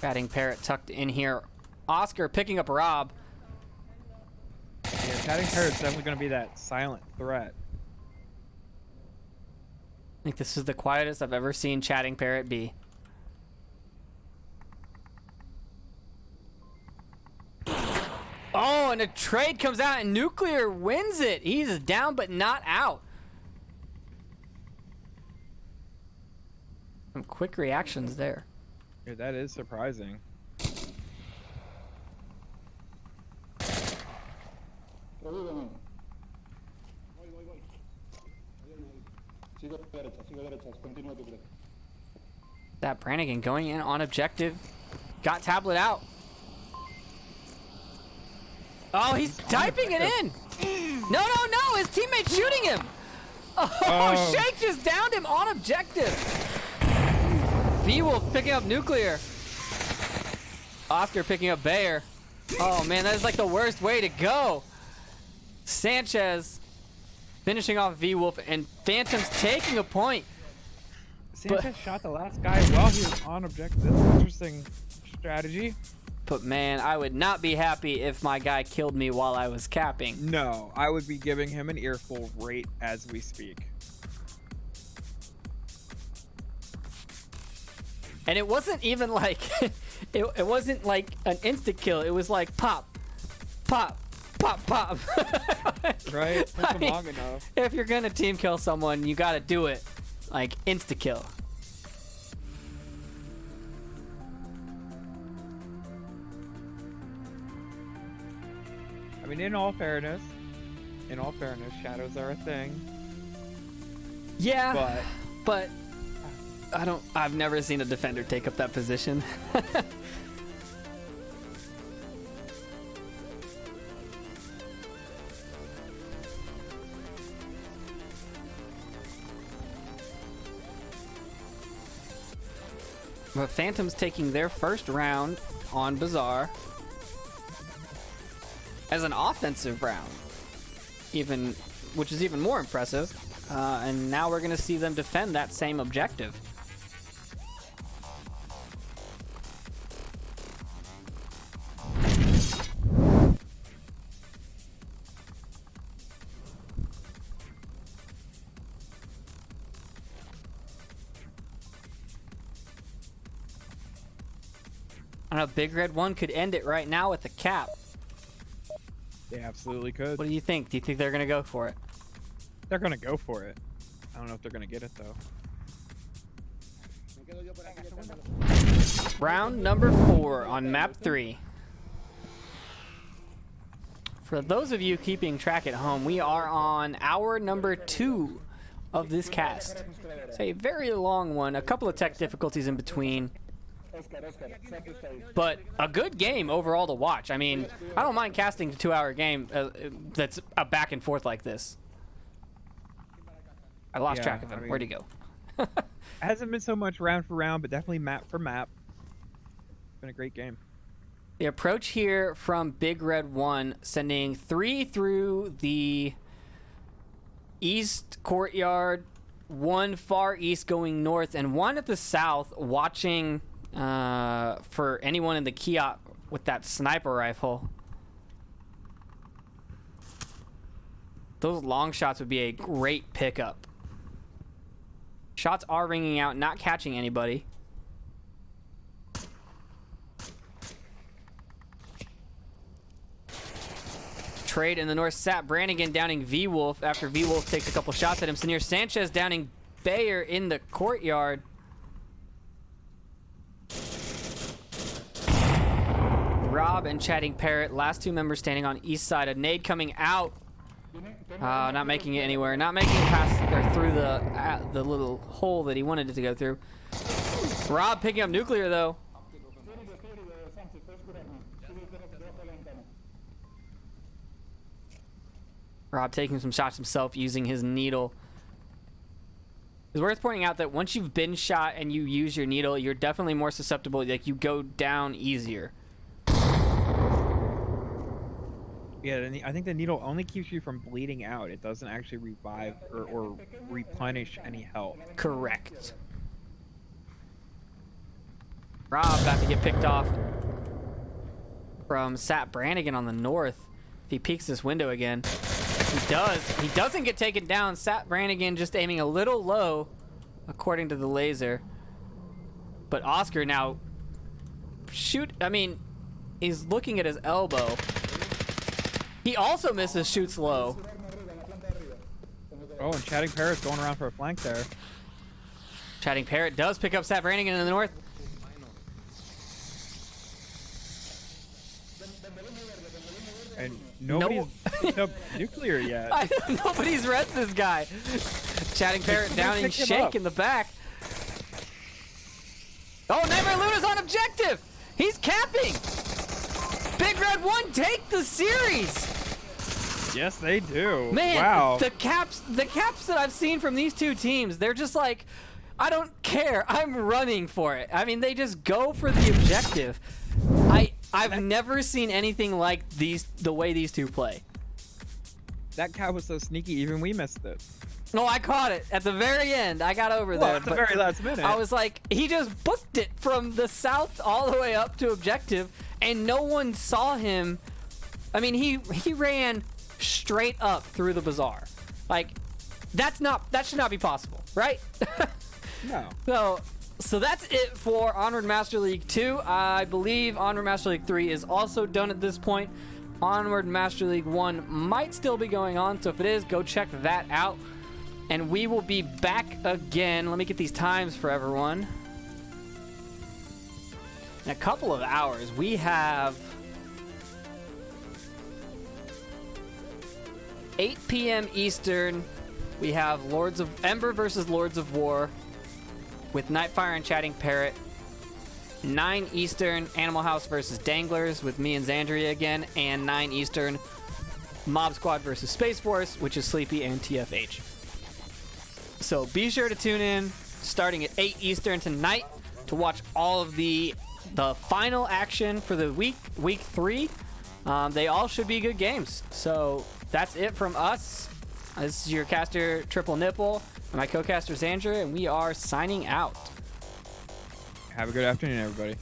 Batting Parrot tucked in here. Oscar picking up Rob. Yeah, Chatting Parrot's definitely going to be that silent threat. I think this is the quietest I've ever seen Chatting Parrot be. Oh, and a trade comes out and Nuclear wins it. He's down but not out. Some quick reactions there. Yeah, that is surprising. Voy. Sigo sigue derechas, continúa tu break. That Brannigan going in on objective. Got tablet out. Oh, he's typing it in. No, no, no. His teammate's shooting him. Oh, Shake just downed him on objective. V-Wolf picking up nuclear. Oscar picking up Bayer. Oh, man, that is like the worst way to go. Sanchez finishing off V-Wolf, and Phantom's taking a point. Sanchez shot the last guy while he was on objective. That's an interesting strategy. But man, I would not be happy if my guy killed me while I was capping. No, I would be giving him an earful right as we speak. And it wasn't even like it wasn't like an instant kill. It was like pop, pop, pop, pop. Right? It took I him mean, long enough. if you're gonna team kill someone, you gotta do it like insta kill. I mean, in all fairness, shadows are a thing. Yeah, but I've never seen a defender take up that position. But Phantom's taking their first round on Bazaar as an offensive round, which is even more impressive. And now we're going to see them defend that same objective. I don't know, Big Red 1 could end it right now with the cap. They absolutely could. What do you think? Do you think they're going to go for it? They're gonna go for it. I don't know if they're gonna get it though. Round number 4 on map 3. For those of you keeping track at home, we are on hour number 2 of this cast. It's a very long one, a couple of tech difficulties in between, but a good game overall to watch. I mean, I don't mind casting a 2-hour game that's a back and forth like this. I lost track of him. Where'd he go? It hasn't been so much round for round, but definitely map for map. It's been a great game. The approach here from Big Red 1, sending 3 through the east courtyard, 1 far east going north, and 1 at the south watching for anyone in the kiosk with that sniper rifle. Those long shots would be a great pickup. Shots are ringing out, not catching anybody. Trade in the north. Sat Brannigan downing V-Wolf after V-Wolf takes a couple shots at him. Senor Sanchez downing Bayer in the courtyard. Rob and Chatting Parrot, last 2 members standing on east side. A nade coming out. Not making it anywhere. Not making it past or through the little hole that he wanted it to go through. Rob picking up nuclear though. Rob taking some shots himself using his needle. It's worth pointing out that once you've been shot and you use your needle, you're definitely more susceptible. Like, you go down easier. Yeah, and I think the needle only keeps you from bleeding out. It doesn't actually revive or replenish any health. Correct. Rob about to get picked off from Sat Brannigan on the north. If he peeks this window again. He does. He doesn't get taken down. Sat Brannigan just aiming a little low, according to the laser. But Oscar now he's looking at his elbow. He also misses, shoots low. Oh, and Chatting Parrot's going around for a flank there. Chatting Parrot does pick up Sat Brannigan in the north. And nobody's picked up nuclear yet. Nobody's rest this guy. Chatting Parrot They down in picked him Shake up. in the back. Oh, Nightmare Luna's on objective. He's capping. Big Red 1 take the series. Yes, they do. Man, Wow. the caps that I've seen from these two teams, they're just like, I don't care. I'm running for it. I mean, they just go for the objective. I've never seen anything like the way these two play. That cap was so sneaky, even we missed it. No, I caught it at the very end. I got over Well, there. at the but very last minute. I was like, he just booked it from the south all the way up to objective, and no one saw him. I mean, he ran straight up through the bazaar. Like, that should not be possible, right? No. So that's it for Onward Master League 2. I believe Onward Master League 3 is also done at this point. Onward Master League 1 might still be going on, so if it is, go check that out. And we will be back again. Let me get these times for everyone. In a couple of hours, we have 8 p.m. Eastern. We have Lords of Ember versus Lords of War with Nightfire and Chatting Parrot. 9 Eastern, Animal House versus Danglers with me and Xandria again. And 9 Eastern, Mob Squad versus Space Force, which is Sleepy and TFH. So be sure to tune in starting at 8 Eastern tonight to watch all of the final action for the week 3. They all should be good games. So that's it from us. This is your caster Triple Nipple and my co-caster Xandria, and we are signing out. Have a good afternoon, everybody.